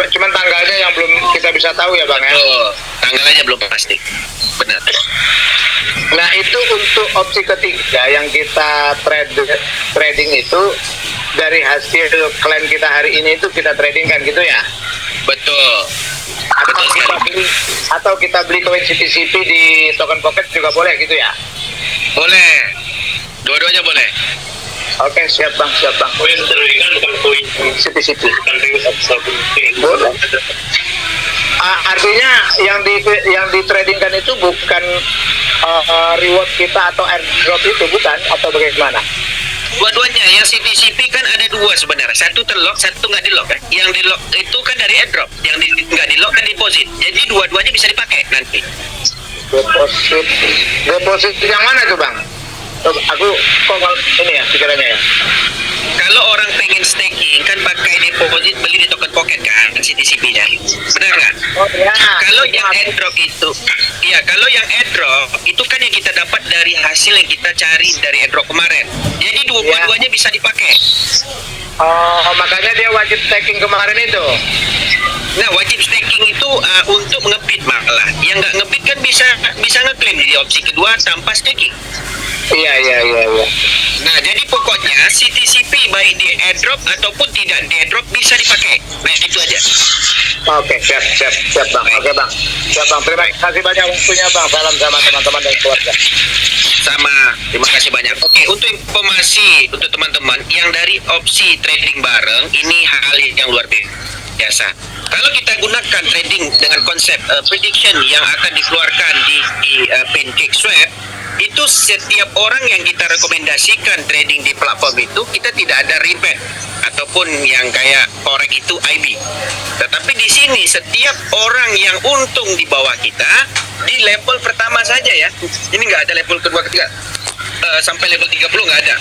Cuman tanggalnya yang belum kita bisa tahu ya Bang ya? Oh, tanggalnya belum pasti. Benar. Nah itu untuk opsi ketiga yang kita trading itu dari hasil klaim kita hari ini itu kita trading kan gitu ya? Betul. Atau kita beli koin CTCP di token pocket juga boleh gitu ya? Boleh. Dua-duanya boleh. Oke, siap Bang. Koin tradingan bukan koin CTCP. Boleh. Artinya yang di tradingkan itu bukan reward kita atau airdrop itu bukan, atau bagaimana? Dua-duanya, yang CTCP kan ada dua sebenarnya. Satu terlock, satu nggak di lock kan. Yang di lock itu kan dari airdrop, yang nggak di lock kan deposit. Jadi dua-duanya bisa dipakai nanti. Deposit yang mana tuh Bang? Aku kok ini ya pikirannya ya. Kalau orang pengen staking kan pakai deposit, beli di token pocket kan CTCP-nya. Benar nggak? Oh ya. Kalau yang airdrop itu, kalau yang airdrop itu kan yang kita dapat dari hasil yang kita cari dari airdrop kemarin. Jadi dua-duanya bisa dipakai. Oh, makanya dia wajib staking kemarin itu. Nah, wajib staking itu untuk ngebit malah. Yang nggak ngebit kan bisa ngeklaim di opsi kedua tanpa staking. Iya. Nah, jadi pokoknya CTCP baik di airdrop ataupun tidak di airdrop bisa dipakai. Nah, itu aja. Oke, siap bang. Oke bang, siap bang. Terima kasih banyak waktunya bang. Salam sama teman-teman dan keluarga. Sama, terima kasih banyak. Oke, untuk informasi untuk teman-teman yang dari opsi trading bareng, ini hal yang luar biasa. Kalau kita gunakan trading dengan konsep prediction yang akan dikeluarkan di Pancake Swap, itu setiap orang yang kita rekomendasikan trading di platform itu, kita tidak ada rebate ataupun yang kayak forex itu IB. Tetapi di sini setiap orang yang untung di bawah kita di level pertama saja ya. Ini nggak ada level kedua ketiga. Sampai level 30 nggak ada.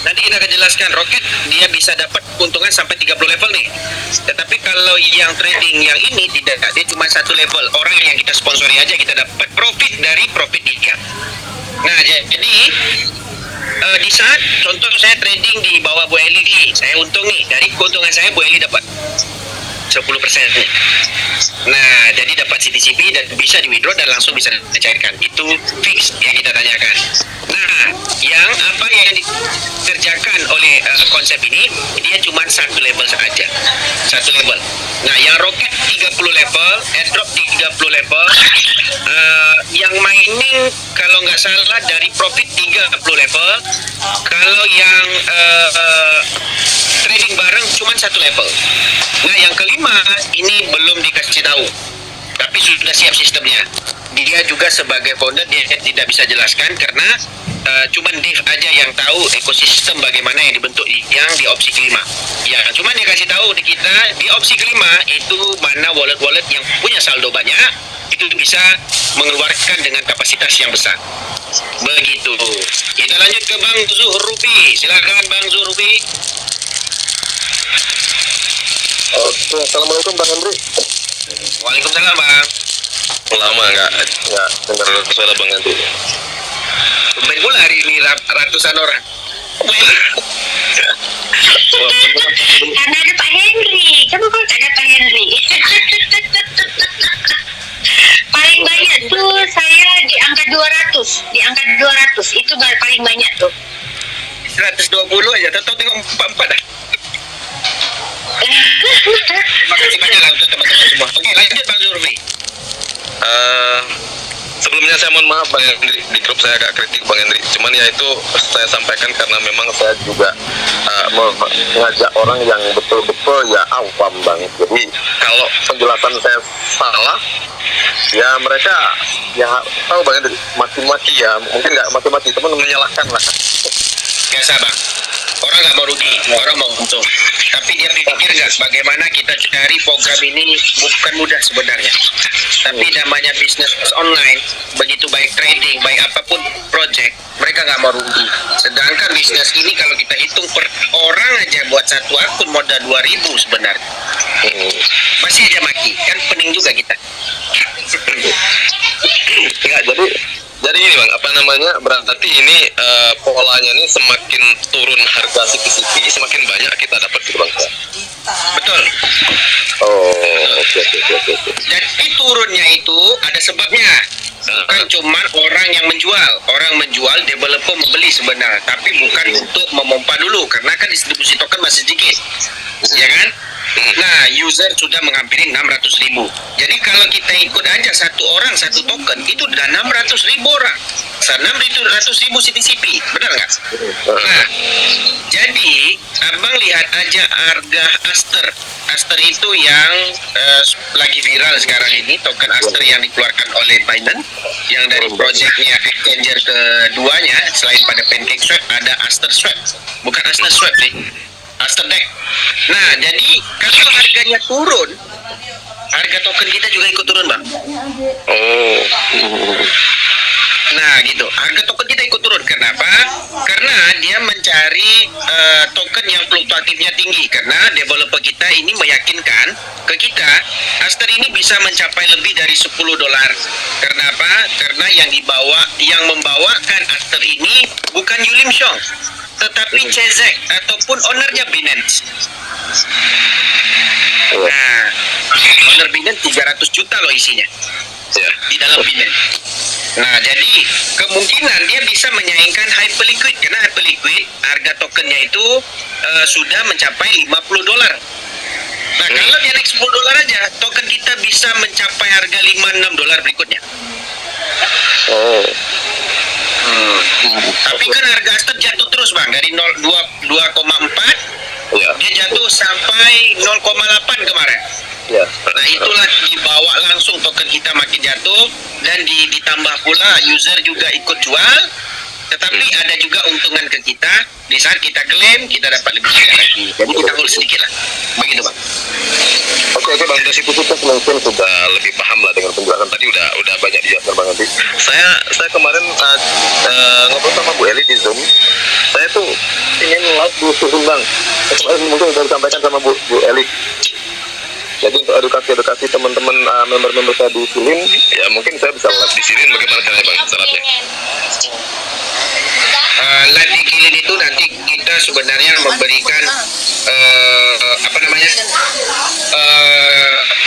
Nanti kita akan jelaskan roket dia bisa dapat keuntungan sampai 30 level nih. Tetapi kalau yang trading yang ini tidak, dia cuma satu level. Orang yang kita sponsori aja kita dapat profit dari profit dia. Nah, jadi di saat contoh saya trading di bawah Bu Eli, saya untung nih, dari keuntungan saya Bu Eli dapat 10% nih. Nah, jadi dapat CTCP dan bisa di withdraw dan langsung bisa dicairkan. Itu fix yang kita tanyakan. Nah, yang apa yang dikerjakan oleh konsep ini, dia cuma satu level saja. Satu level. Nah, yang roket 30 level, airdrop 30 level, yang mining kalau nggak salah dari profit 30 level, kalau yang trading bareng cuma satu level. Nah, yang kelima ini belum dikasih tahu, tapi sudah siap sistemnya. Dia juga sebagai founder dia tidak bisa jelaskan karena cuman Dave aja yang tahu ekosistem bagaimana yang dibentuk yang di opsi kelima. Ya, cuman dia kasih tahu di kita di opsi kelima itu mana wallet-wallet yang punya saldo banyak itu bisa mengeluarkan dengan kapasitas yang besar. Begitu. Kita lanjut ke Bang Zuhrubi. Silakan Bang Zuhrubi. Oke, assalamualaikum Bang Hendri. Waalaikumsalam Bang. Lama nggak dengar suara Bang Hendri. Tumben pula hari ini ratusan orang. Karena ada Pak Henry. Coba kalau tak ada Pak Henry. Paling banyak tuh saya di angka 200. Di angka 200 itu paling banyak tuh. 120 aja, tetap tengok 44 dah. Terima kasih banyak lah untuk teman-teman semua. Oke, lanjut Bang Zurfi. Sebelumnya saya mohon maaf Bang Hendri, di grup saya agak kritik Bang Hendri. Cuman ya itu saya sampaikan karena memang saya juga mengajak orang yang betul-betul ya awam Bang. Jadi kalau penjelasan saya salah, ya mereka ya tahu Bang Hendri, maki-maki ya, mungkin nggak maki-maki, teman menyalahkan lah. Biasa Bang, orang nggak mau rugi, orang mau untung. Tapi dia pikir nggak bagaimana kita cari program ini bukan mudah sebenarnya. Tapi namanya bisnis online, begitu baik trading, baik apapun project, mereka nggak mau rugi. Sedangkan bisnis ini kalau kita hitung per orang aja buat satu akun modal 2.000 sebenarnya. Masih aja maki, kan pening juga kita. Enggak, jadi ini Bang, apa namanya, berarti ini polanya ini semakin turun harga CTCP, semakin banyak kita dapat gitu Bang. Betul. Oh, oke. Jadi turunnya itu ada sebabnya. Bukan cuma orang yang menjual. Orang menjual, developer membeli sebenarnya. Tapi bukan untuk memompa dulu. Karena kan distribusi token masih sedikit. Ya kan? Nah, user sudah menghampiri 600.000. Jadi kalau kita ikut aja satu orang satu token, itu udah 600.000 orang. 600.000 CTCP, benar nggak? Nah, jadi abang lihat aja harga Aster. Aster itu yang lagi viral sekarang ini, token Aster yang dikeluarkan oleh Binance, yang dari projectnya exchanger keduanya selain pada Pancake Swap ada Aster Swap, bukan Aster Swap nih. Aster Deck. Nah, jadi kalau harganya turun, harga token kita juga ikut turun, Bang. Oh. Nah, gitu. Harga token kita ikut turun. Kenapa? Karena dia mencari token yang fluktuatifnya tinggi. Karena developer kita ini meyakinkan ke kita Aster ini bisa mencapai lebih dari $10. Karena apa? Karena yang membawakan Aster ini bukan Yulim Shong, tetapi Cezek ataupun ownernya Binance. Nah, owner Binance 300 juta loh isinya di dalam Binance. Nah, jadi kemungkinan dia bisa menyaingkan Hyperliquid, karena Hyperliquid harga tokennya itu sudah mencapai $50. Nah, kalau dia naik $10 aja, token kita bisa mencapai harga $5-6 berikutnya. Tapi kan harga Aster jatuh terus bang, dari 2,4 dia jatuh sampai 0,8 kemarin. Nah, itulah dibawa langsung token kita makin jatuh, dan ditambah pula user juga ikut jual. Tetapi ada juga untungan ke kita di saat kita klaim, kita dapat lebih banyak lagi. Jadi kita urus sedikit lah, begitu bang. Oke bang, dari situ kita mungkin sudah lebih paham lah dengan penjelasan tadi, udah banyak dijelaskan bang Andri. Saya kemarin ngobrol sama Bu Eli di Zoom. Saya tuh ingin live di Zoom bang. Kemarin mungkin sudah disampaikan sama Bu Eli. Jadi untuk edukasi teman-teman member-member saya di Silin, ya mungkin saya bisa live di Silin. Bagaimana caranya bang syaratnya? Live di Kilin itu nanti kita sebenarnya memberikan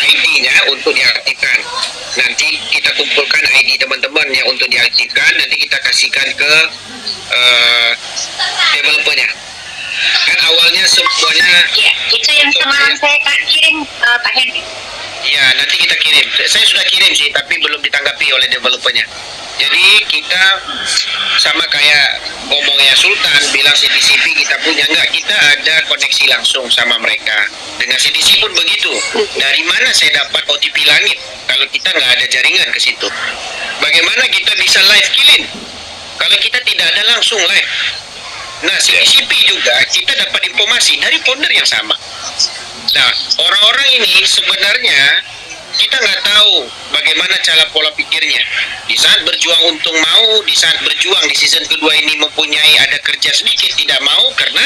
ID-nya untuk diaktifkan. Nanti kita kumpulkan ID teman-teman yang untuk diaktifkan, nanti kita kasihkan ke developernya. Kan awalnya semuanya Ya, itu yang semalam saya kirim Pak Henry. ya, nanti kita kirim. Saya sudah kirim sih, tapi belum ditanggapi oleh developernya. Jadi kita sama kayak ngomongnya Sultan bilang CTCP kita punya, enggak, kita ada koneksi langsung sama mereka. Dengan CTC pun begitu. Dari mana saya dapat OTP langit kalau kita nggak ada jaringan ke situ? Bagaimana kita bisa live Kilin kalau kita tidak ada langsung live? Nah, CTCP juga kita dapat informasi dari founder yang sama. Nah, orang-orang ini sebenarnya kita nggak tahu bagaimana cara pola pikirnya. Di saat berjuang untung mau, di saat berjuang di season kedua ini mempunyai ada kerja sedikit tidak mau, karena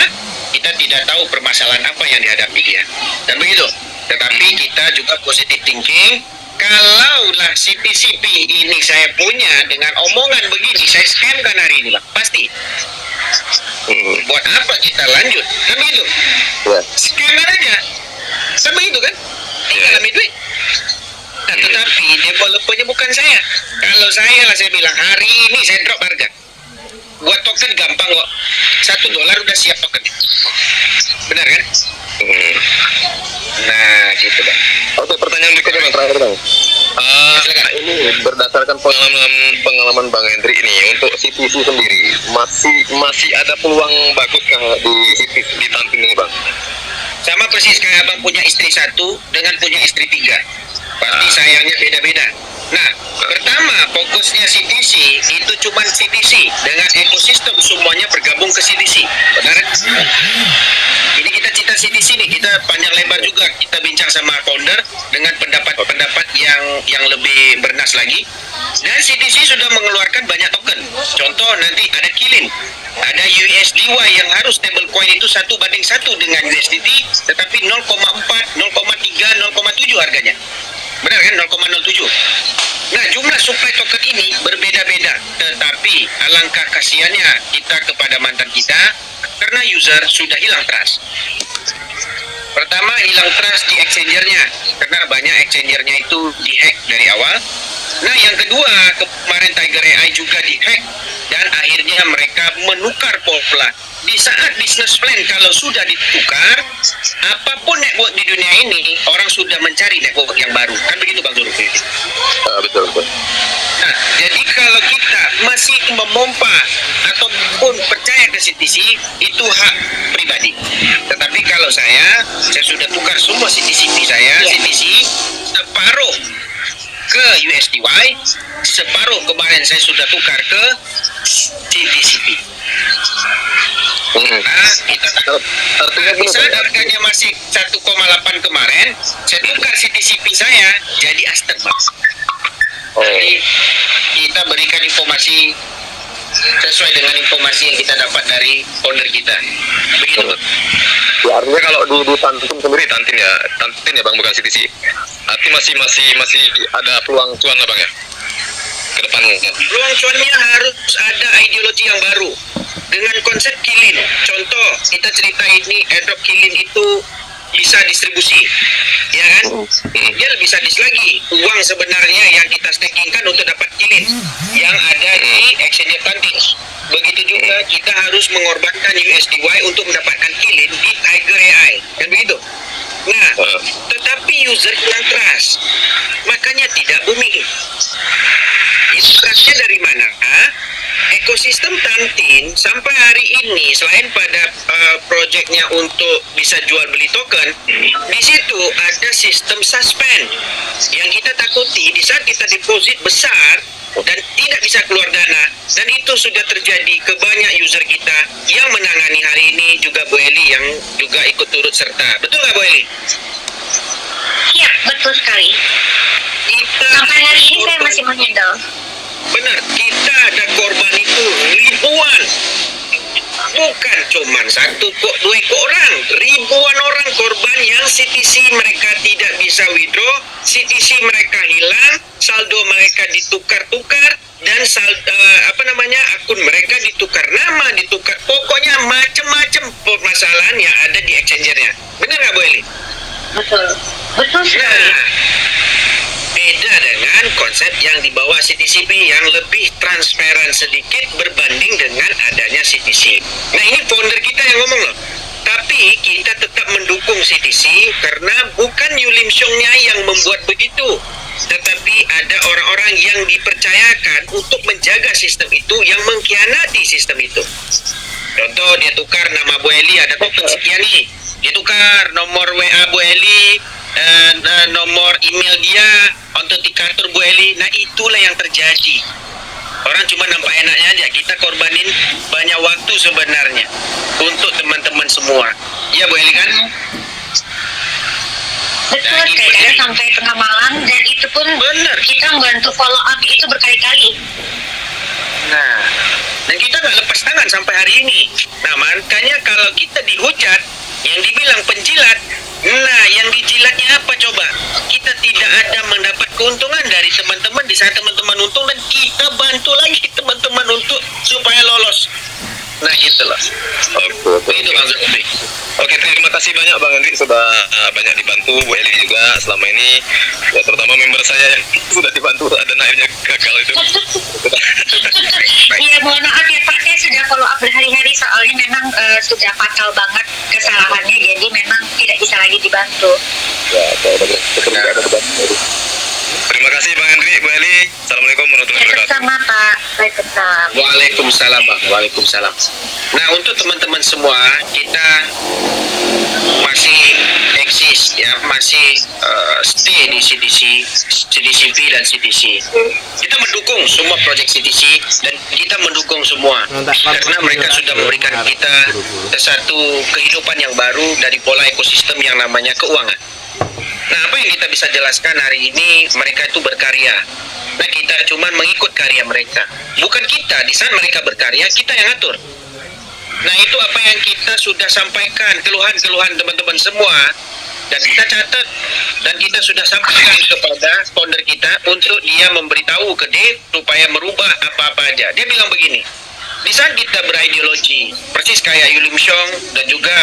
kita tidak tahu permasalahan apa yang dihadapi dia. Dan begitu. Tetapi kita juga positive thinking. Kalaulah CTCP ini saya punya dengan omongan begini, saya scam kan hari ini, Pak. Pasti. Buat apa kita lanjut? Kan begitu. Scam aja. Kan begitu kan? Tinggal ambil duit. Nah, tetapi developernya bukan saya. Kalau saya bilang hari ini saya drop harga. Buat token gampang kok. $1 udah siap token. Benar kan? Nah, gitu Bang. Oke, pertanyaan berikutnya bang, terakhir bang. Ini berdasarkan pengalaman Bang Hendri ini, untuk CTC sendiri masih ada peluang bagus di CTC di tahun ini bang? Sama persis kayak abang punya istri 1 dengan punya istri 3. Pasti sayangnya beda-beda. Nah, pertama fokusnya CTC itu cuma CTC dengan ekosistem semuanya bergabung ke CTC. Benar? Ini kita cita CTC nih, kita panjang lebar juga kita bincang sama founder dengan pendapat-pendapat yang lebih bernas lagi. Dan CTC sudah mengeluarkan banyak token. Contoh nanti ada Kilin, ada USDY yang harus stablecoin itu 1:1 dengan USDT, tetapi 0,4, 0,3, 0,7 harganya. Benar kan? 0,07. Nah, jumlah supply token ini berbeda-beda, tetapi alangkah kasihannya kita kepada mantan kita karena user sudah hilang trust. Pertama, hilang trust di exchangernya karena banyak exchangernya itu dihack dari awal. Nah, yang kedua, kemarin Tiger AI juga dihack dan akhirnya mereka menukar pola. Di saat business plan kalau sudah ditukar, apapun network di dunia ini orang sudah mencari network yang baru. Kan begitu Bang Zuru? Betul. Nah, jadi kalau kita masih memompa ataupun percaya ke CTC, itu hak pribadi. Tetapi kalau saya sudah tukar semua CTCP saya, CTC separuh ke USDY, separuh kemarin saya sudah tukar ke CTCP. Nah, artinya di saat harganya masih 1,8 kemarin, saya tukar CTCP saya jadi Aster, Mas. Jadi kita berikan informasi sesuai dengan informasi yang kita dapat dari owner kita. Begitu, Bang. Ya artinya kalau di Tantin sendiri, Tantin ya bang, bukan CTC. Arti masih ada peluang cuan lah bang ya ke depan. Peluang cuannya harus ada ideologi yang baru dengan konsep kilin. Contoh, kita cerita ini airdrop kilin itu bisa distribusi, ya kan? Dia lebih sadis lagi. Uang sebenarnya yang kita stakingkan untuk dapat kilin yang ada di exchange Tantin. Begitu juga kita harus mengorbankan USDY untuk mendapatkan kilin di Tiger AI, kan begitu? Nah, tetapi user kurang trust, makanya tidak booming. Itu trustnya dari mana? Ekosistem Tantin sampai hari ini selain pada proyeknya untuk bisa jual beli token, di situ ada sistem suspend yang kita takuti di saat kita deposit besar dan tidak bisa keluar dana, dan itu sudah terjadi ke banyak user kita yang menangani hari ini, juga Bu Eli yang juga ikut turut serta. Betul nggak Bu Eli? Iya, betul sekali. Sampai hari ini saya masih menghandle. Benar, kita ada korban itu ribuan. Bukan cuman satu kok, dua orang, ribuan orang korban yang CTC mereka tidak bisa withdraw, CTC mereka hilang, saldo mereka ditukar-tukar, dan akun mereka ditukar nama, pokoknya macam-macam permasalahan yang ada di exchanger-nya. Benar nggak Bu Eli? Betul. Betul sekali. Nah, beda dengan konsep yang dibawa CTCP yang lebih transparan sedikit berbanding dengan adanya CTC. Nah, ini founder kita yang ngomong loh. Tapi kita tetap mendukung CTC karena bukan Yulim Xiongnya yang membuat begitu, tetapi ada orang-orang yang dipercayakan untuk menjaga sistem itu yang mengkhianati sistem itu. Contoh, dia tukar nama Bu Eli, ada token sekian nih, dia tukar nomor WA Bu Eli, nomor email dia, autentikator Bu Eli. Nah, itulah yang terjadi. Orang cuma nampak enaknya aja, kita korbanin banyak waktu sebenarnya untuk teman-teman semua. Iya Bu Eli kan? Betul, Nah, gitu, kadang-kadang jadi- sampai tengah malam, dan itu pun Benar. kita membantu follow up itu berkali-kali. Nah, dan kita nggak lepas tangan sampai hari ini. Nah, makanya kalau kita dihujat, yang dibilang penjilat, nah yang dijilatnya apa coba? Kita tidak ada mendapat keuntungan dari teman-teman di saat teman-teman untung, dan kita bantu lagi teman-teman untuk supaya lolos. Nah, gitu loh. Oke. Itu Bang Zulfi. Oke, terima kasih banyak Bang Hendrik sudah banyak dibantu, Bu Eli juga selama ini, ya, terutama member saya yang sudah dibantu, ada naiknya gagal itu. Iya, mohon maaf ya Pak, saya sudah follow up berhari-hari soalnya memang sudah fatal banget kesalahannya, jadi memang tidak bisa lagi dibantu. Ya, saya udah ada dibantu. Terima kasih Bang Hendrik, Bu Eli. Assalamualaikum warahmatullahi wabarakatuh. Sama Pak, Waalaikumsalam. Waalaikumsalam Bang, waalaikumsalam. Nah, untuk teman-teman semua, kita masih eksis ya, masih stay di CTCP dan CTC. Kita mendukung semua proyek CTC dan kita mendukung semua karena mereka sudah memberikan kita satu kehidupan yang baru dari pola ekosistem yang namanya keuangan. Nah, apa yang kita bisa jelaskan hari ini, mereka itu berkarya. Nah, kita cuma mengikut karya mereka. Bukan kita, di saat mereka berkarya, kita yang atur. Nah, itu apa yang kita sudah sampaikan, keluhan-keluhan teman-teman semua. Dan kita catat, dan kita sudah sampaikan kepada founder kita untuk dia memberitahu ke Dave supaya merubah apa-apa aja. Dia bilang begini, di saat kita berideologi, persis kayak Yulim Xiong dan juga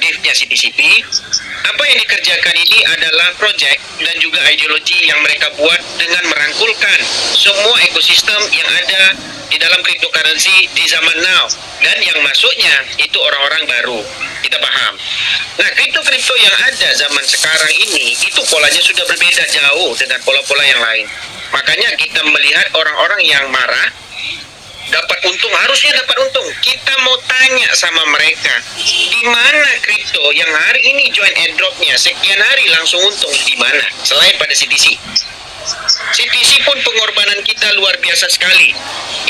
Dave-nya CTCP, apa yang dikerjakan ini adalah project dan juga ideologi yang mereka buat dengan merangkulkan semua ekosistem yang ada di dalam cryptocurrency di zaman now, dan yang masuknya itu orang-orang baru. Kita paham. Nah, kripto-kripto yang ada zaman sekarang ini itu polanya sudah berbeda jauh dengan pola-pola yang lain. Makanya kita melihat orang-orang yang marah dapat untung, harusnya dapat untung. Kita mau tanya sama mereka, di mana kripto yang hari ini join airdropnya sekian hari langsung untung, di mana? Selain pada CTC. CTC pun pengorbanan kita luar biasa sekali.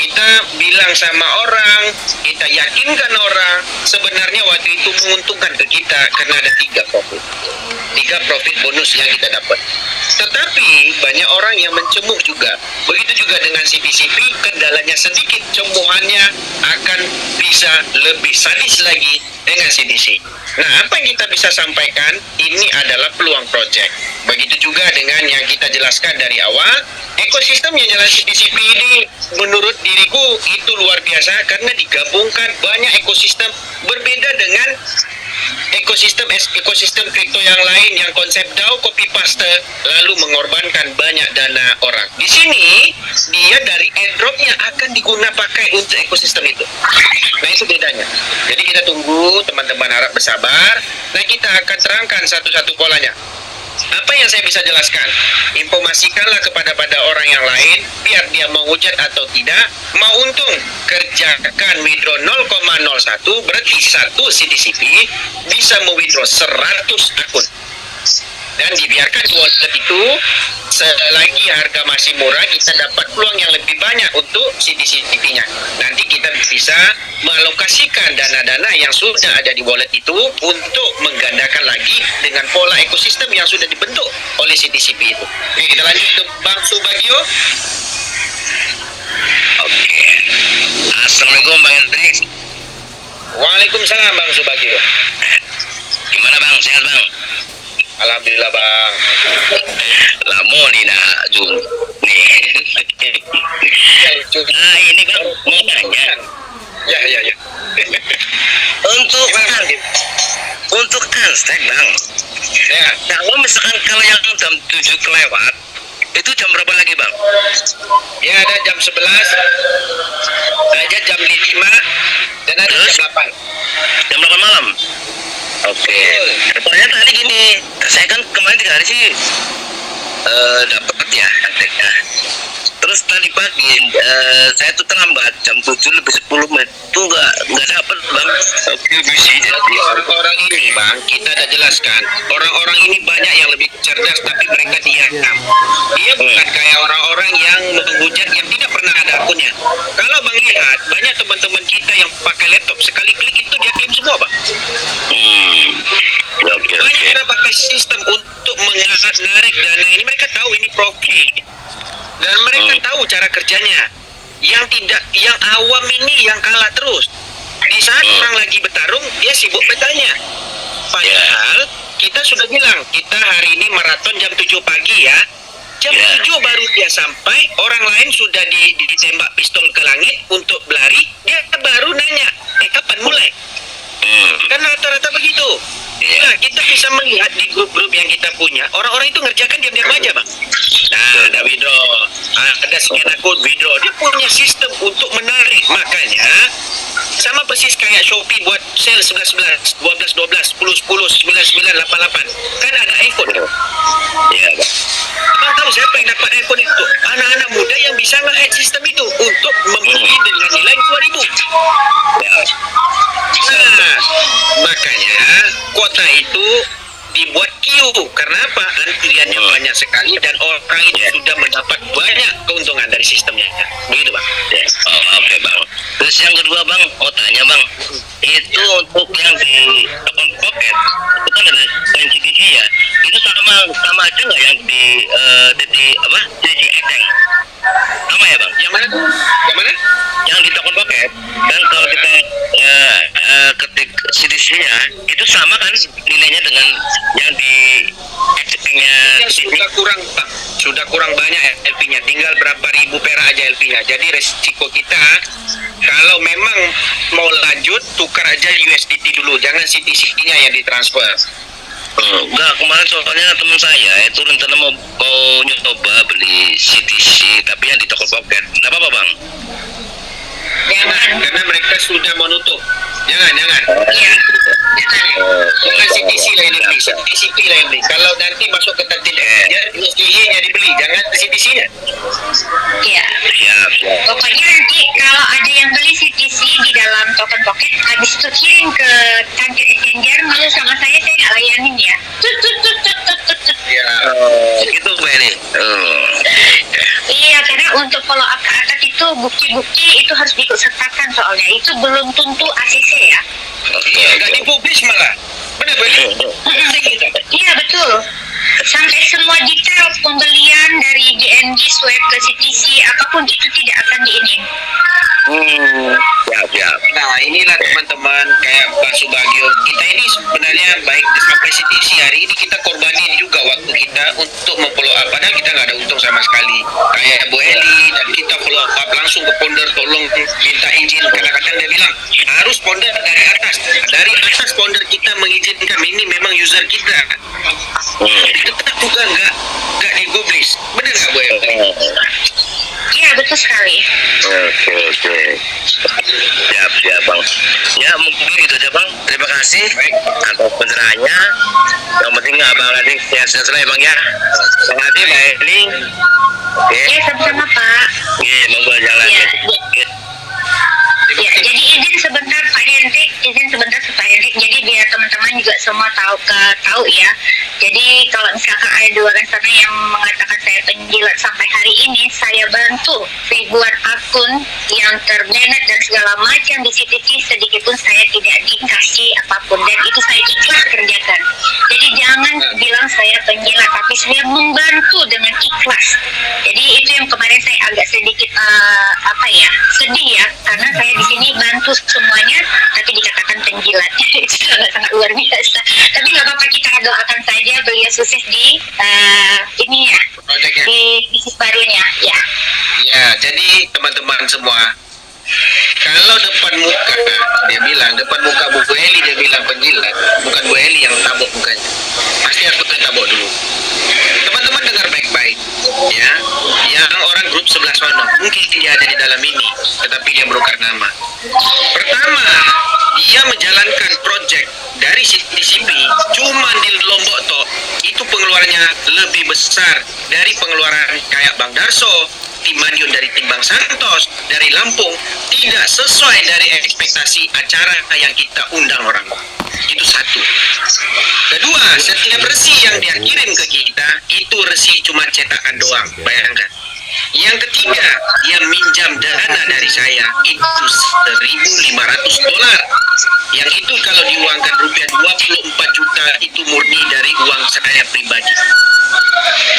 Kita bilang sama orang, kita yakinkan orang, sebenarnya waktu itu menguntungkan ke kita karena ada 3 profit. 3 profit bonus yang kita dapat. Tetapi banyak orang yang mencemooh juga. Begitu juga dengan CTCP, kendalanya sedikit, cemoohannya akan bisa lebih sadis lagi dengan CTC. Nah, apa yang kita bisa sampaikan, ini adalah peluang project. Begitu juga dengan yang kita jelaskan dari awal, ekosistem yang jalan CTCP ini menurut diriku itu luar biasa karena digabungkan banyak ekosistem berbeda dengan ekosistem kripto yang lain yang konsep DAO copy paste lalu mengorbankan banyak dana orang. Di sini dia dari airdropnya akan digunakan pakai untuk ekosistem itu. Nah, itu bedanya. Jadi kita tunggu, teman-teman harap bersabar. Nah, kita akan terangkan satu-satu polanya. Apa yang saya bisa jelaskan? Informasikanlah kepada orang yang lain biar dia mau hujat atau tidak. Mau untung, kerjakan withdraw 0,01 berarti 1 CTCP bisa mewithdraw 100 akun. Dan dibiarkan wallet itu selagi harga masih murah kita dapat peluang yang lebih banyak untuk CTCP-nya. Nanti kita bisa mengalokasikan dana-dana yang sudah ada di wallet itu untuk menggandakan lagi dengan pola ekosistem yang sudah dibentuk oleh CTCP itu. Oke, kita lanjut ke Bang Subagio. Oke. Assalamualaikum Bang Hendri. Waalaikumsalam Bang Subagio. Gimana Bang? Sehat Bang? Alhamdulillah Bang. Lamo nih nak Jun. Nih. Nah ini Bang mau tanya. Ya. Untuk Gimana Bang? untuk Anstek Bang. Ya. Kalau misalkan kalau yang jam 7 kelewat, itu jam berapa lagi Bang? Ya, ada jam 11, ada jam 5, dan ada Terus? jam 8. Jam 8 malam? Oke. Soalnya tadi gini, saya kan kemarin 3 hari sih dapat ya Ansteknya. Terus tadi pagi saya tuh terlambat jam 7 lebih 10 menit tuh nggak dapat Bang. Oke, bisa Jadi orang-orang ini Bang, kita ada jelaskan, orang-orang ini banyak yang lebih cerdas tapi mereka diam. Dia bukan kayak orang-orang yang menghujat yang tidak pernah ada akunnya. Kalau Bang lihat, banyak teman-teman kita yang pakai laptop, sekali klik itu dia klaim semua Bang. Oke. Banyak orang pakai sistem untuk menarik dana ini, mereka tahu ini profit. Dan mereka tahu cara kerjanya. Yang awam ini yang kalah terus. Di saat orang lagi bertarung, dia sibuk bertanya. Padahal kita sudah bilang, kita hari ini maraton jam 7 pagi ya. Jam 7 baru dia sampai, orang lain sudah ditembak pistol ke langit untuk berlari, dia baru nanya, kapan mulai? Kan rata-rata begitu. Nah, kita bisa melihat di grup-grup yang kita punya, orang-orang itu ngerjakan diam-diam aja Bang. Nah, ada withdraw, ada sekian akun withdraw. Dia punya sistem untuk menarik. Makanya, sama persis kayak Shopee buat sale 11-11, 12-12, 10-10, 9-9, 8-8. Kan ada iPhone. Iya Bang. Abang tahu siapa yang dapat iPhone itu? Anak-anak muda yang bisa nge-hack sistem itu untuk membeli dengan nilai 2.000. Nah, makanya kuota itu dibuat queue. Karena apa? Antriannya banyak sekali dan orang itu sudah mendapat banyak keuntungan dari sistemnya. Begitu Bang. Oke Bang. Terus yang kedua Bang, mau tanya Bang, itu untuk yang di akun pocket itu kan ada CTC ya, itu sama aja nggak yang di CTC Ekeng? Sama ya Bang? Yang mana tuh? Yang mana? Yang di token pocket kan kalau kita ketik CTC-nya itu sama kan nilainya dengan yang di Ekengnya Sudah kurang Bang. Sudah kurang banyak LP-nya, tinggal berapa ribu perak aja LP-nya. Jadi resiko kita kalau memang mau lanjut tukar aja USDT dulu, jangan CTC-nya yang ditransfer. Enggak, kemarin soalnya teman saya itu rencana mau nyoba beli CTC tapi yang di toko pocket. Enggak apa-apa Bang? Jangan, karena mereka sudah menutup. Jangan. Iya. Jangan CTC lah yang dibeli, CTCP lah yang beli. Kalau nanti masuk ke tantin USDT-nya dibeli, jangan CTC-nya. Iya. Siap. Pokoknya nanti kalau ada yang beli CTC di dalam token pocket, habis itu kirim ke tangkir exchanger, malu sama saya nggak layanin ya. Ya. Gitu Mbak Eni. itu bukti-bukti itu harus diikut sertakan, soalnya itu belum tentu ACC ya. Iya, nggak dipublish malah. Benar benar. Penting itu. Iya betul. Sampai semua detail pembelian dari DNG swab ke CTC apapun itu tidak akan diinin. Siap. Nah, inilah teman-teman kayak Pak Subagio. Kita ini sebenarnya baik sampai CTC hari ini kita korbanin juga waktu kita untuk memfollow up. Padahal kita nggak ada untung sama sekali. Kayak Bu Eli dan kita follow up langsung ke ponder, tolong minta izin. Kadang-kadang dia bilang harus ponder dari atas. Dari atas ponder kita mengizinkan ini memang user kita. Tapi tetap juga nggak dipublish. Benar nggak Bu Eli? Iya betul sekali. Oke. Siap Bang. Ya mungkin itu aja Bang. Terima kasih atas pencerahannya. Yang penting Abang nanti sehat-sehat selalu ya Bang ya. Terima kasih Mbak Eli. Oke. Ya sama-sama Pak. Iya, monggo jalan. Ya, ya, jadi izin sebentar Pak Hendrik, Pak Hendrik. Jadi biar teman-teman juga semua tahu ya. Jadi kalau misalkan ada di luar sana yang mengatakan saya penjilat, sampai hari ini saya bantu ribuan akun yang terbanet dan segala macam di CTV, sedikit pun saya tidak dikasih apapun, dan itu saya ikhlas kerjakan. Jadi jangan bilang saya penjilat, tapi saya membantu dengan ikhlas. Jadi itu yang kemarin saya agak sedikit sedih ya, karena saya di sini bantu semuanya tapi dikatakan penjilat. Itu sangat luar biasa. Tapi nggak apa-apa, kita doakan saja beliau sukses di Proyeknya. di bisnis barunya ya. Ya, jadi teman-teman semua, kalau depan muka dia bilang, depan muka Bu Eli dia bilang penjilat, bukan Bu Eli yang tabok mukanya. Pasti aku tabok dulu. Teman-teman dengar baik-baik ya. Yang orang grup 11 mana mungkin dia ada di dalam ini, tetapi dia berukar nama. Pertama, dia menjalankan proyek dari CTCP cuma di Lombok toh, itu pengeluarannya lebih besar dari pengeluaran kayak Bang Darso, tim Madiun dari tim Bang Santos, dari Lampung. Tidak sesuai dari ekspektasi acara yang kita undang orang. Itu satu. Kedua, setiap resi yang dia kirim ke kita, itu resi cuma cetakan doang. Bayangkan. Yang ketiga, dia minjam dana dari saya, itu $1.500. Yang itu kalau diuangkan rupiah 24 juta, itu murni dari uang saya pribadi.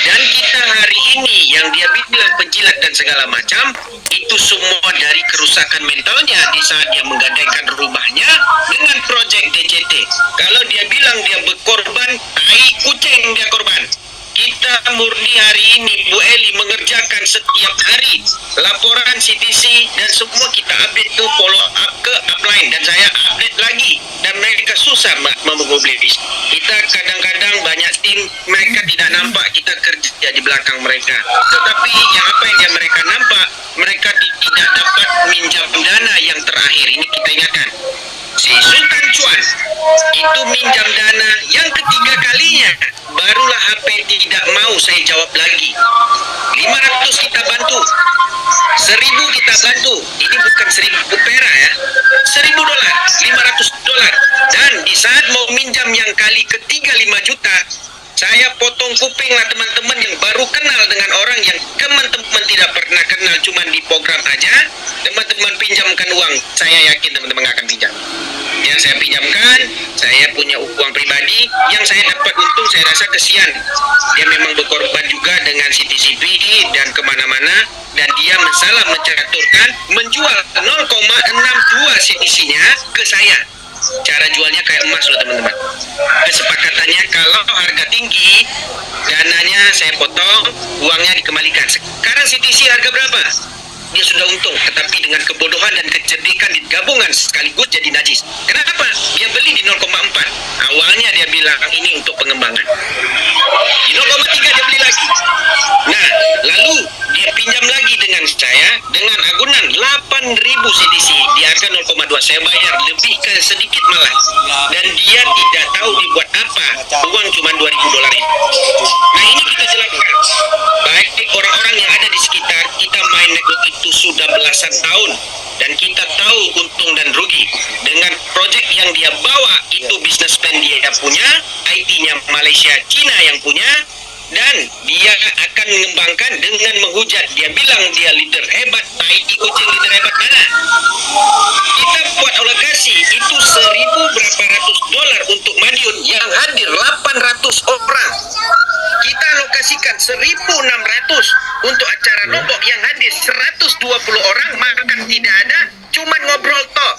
Dan kita hari ini yang dia bilang penjilat dan segala macam, itu semua dari kerusakan mentalnya di saat dia menggadaikan rumahnya dengan proyek DCT. Kalau dia bilang dia berkorban, tai kucing dia korban. Kita murni hari ini Bu Eli mengerjakan setiap hari laporan CTC dan semua kita update ke follow up ke upline, dan saya update lagi, dan mereka susah mempublish. Kita kadang-kadang banyak tim mereka tidak nampak kita kerja di belakang mereka, tetapi apa yang mereka nampak, mereka tidak dapat minjam dana yang terakhir. Ini kita ingatkan, si Sultan Cuan itu minjam dana yang ketiga kalinya, barulah HP tidak mau saya jawab lagi. 500 kita bantu, 1.000 kita bantu. Ini bukan 1.000 perak ya, $1.000, $500. Dan di saat mau minjam yang kali ketiga 5 juta, saya potong kuping lah teman-teman yang baru kenal dengan orang yang teman-teman tidak pernah kenal, cuma di program aja. Teman-teman pinjamkan uang, saya yakin teman-teman akan pinjam. Yang saya pinjamkan, saya punya uang pribadi, yang saya dapat untung saya rasa kesian. Dia memang berkorban juga dengan CTCP dan kemana-mana, dan dia salah mencaturkan menjual 0,62 CTC-nya ke saya. Cara jualnya kayak emas loh teman-teman. Kesepakatannya kalau harga tinggi, dananya saya potong, uangnya dikembalikan. Sekarang CTC harga berapa? Dia sudah untung, tetapi dengan kebodohan dan kecerdikan digabungan sekaligus jadi najis. Kenapa? Dia beli di 0,4. Awalnya dia bilang ini untuk pengembangan. Di 0,3 dia beli lagi. Nah, lalu dia pinjam lagi dengan saya dengan agunan 8.000 CTC di harga 0,2. Saya bayar lebih ke sedikit malah. Dan dia tidak tahu dibuat apa. Uang cuma $2.000 itu. Nah, ini kita jelaskan. Baik orang-orang yang ada di sekitar, kita main network itu sudah belasan tahun, dan kita tahu untung dan rugi. Dengan project yang dia bawa, itu business plan dia punya, IT-nya Malaysia, Cina yang punya, dan dia akan mengembangkan dengan menghujat. Dia bilang dia leader hebat, tai kucing leader hebat mana? Kita buat alokasi itu 1,000 berapa ratus dolar untuk Madiun yang hadir 800 orang. Kita alokasikan 1,600 untuk acara Lombok yang hadir 120 orang, makan tidak ada, cuman ngobrol tok.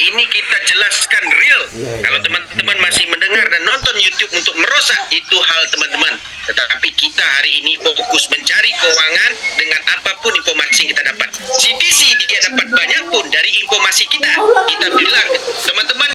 Ini kita jelaskan real. Kalau teman-teman masih mendengar dan nonton YouTube untuk merosak, itu hal teman-teman. Tetapi kita hari ini fokus mencari keuangan dengan apapun informasi yang kita dapat. CTC dia dapat banyak pun dari informasi kita. Kita bilang, teman-teman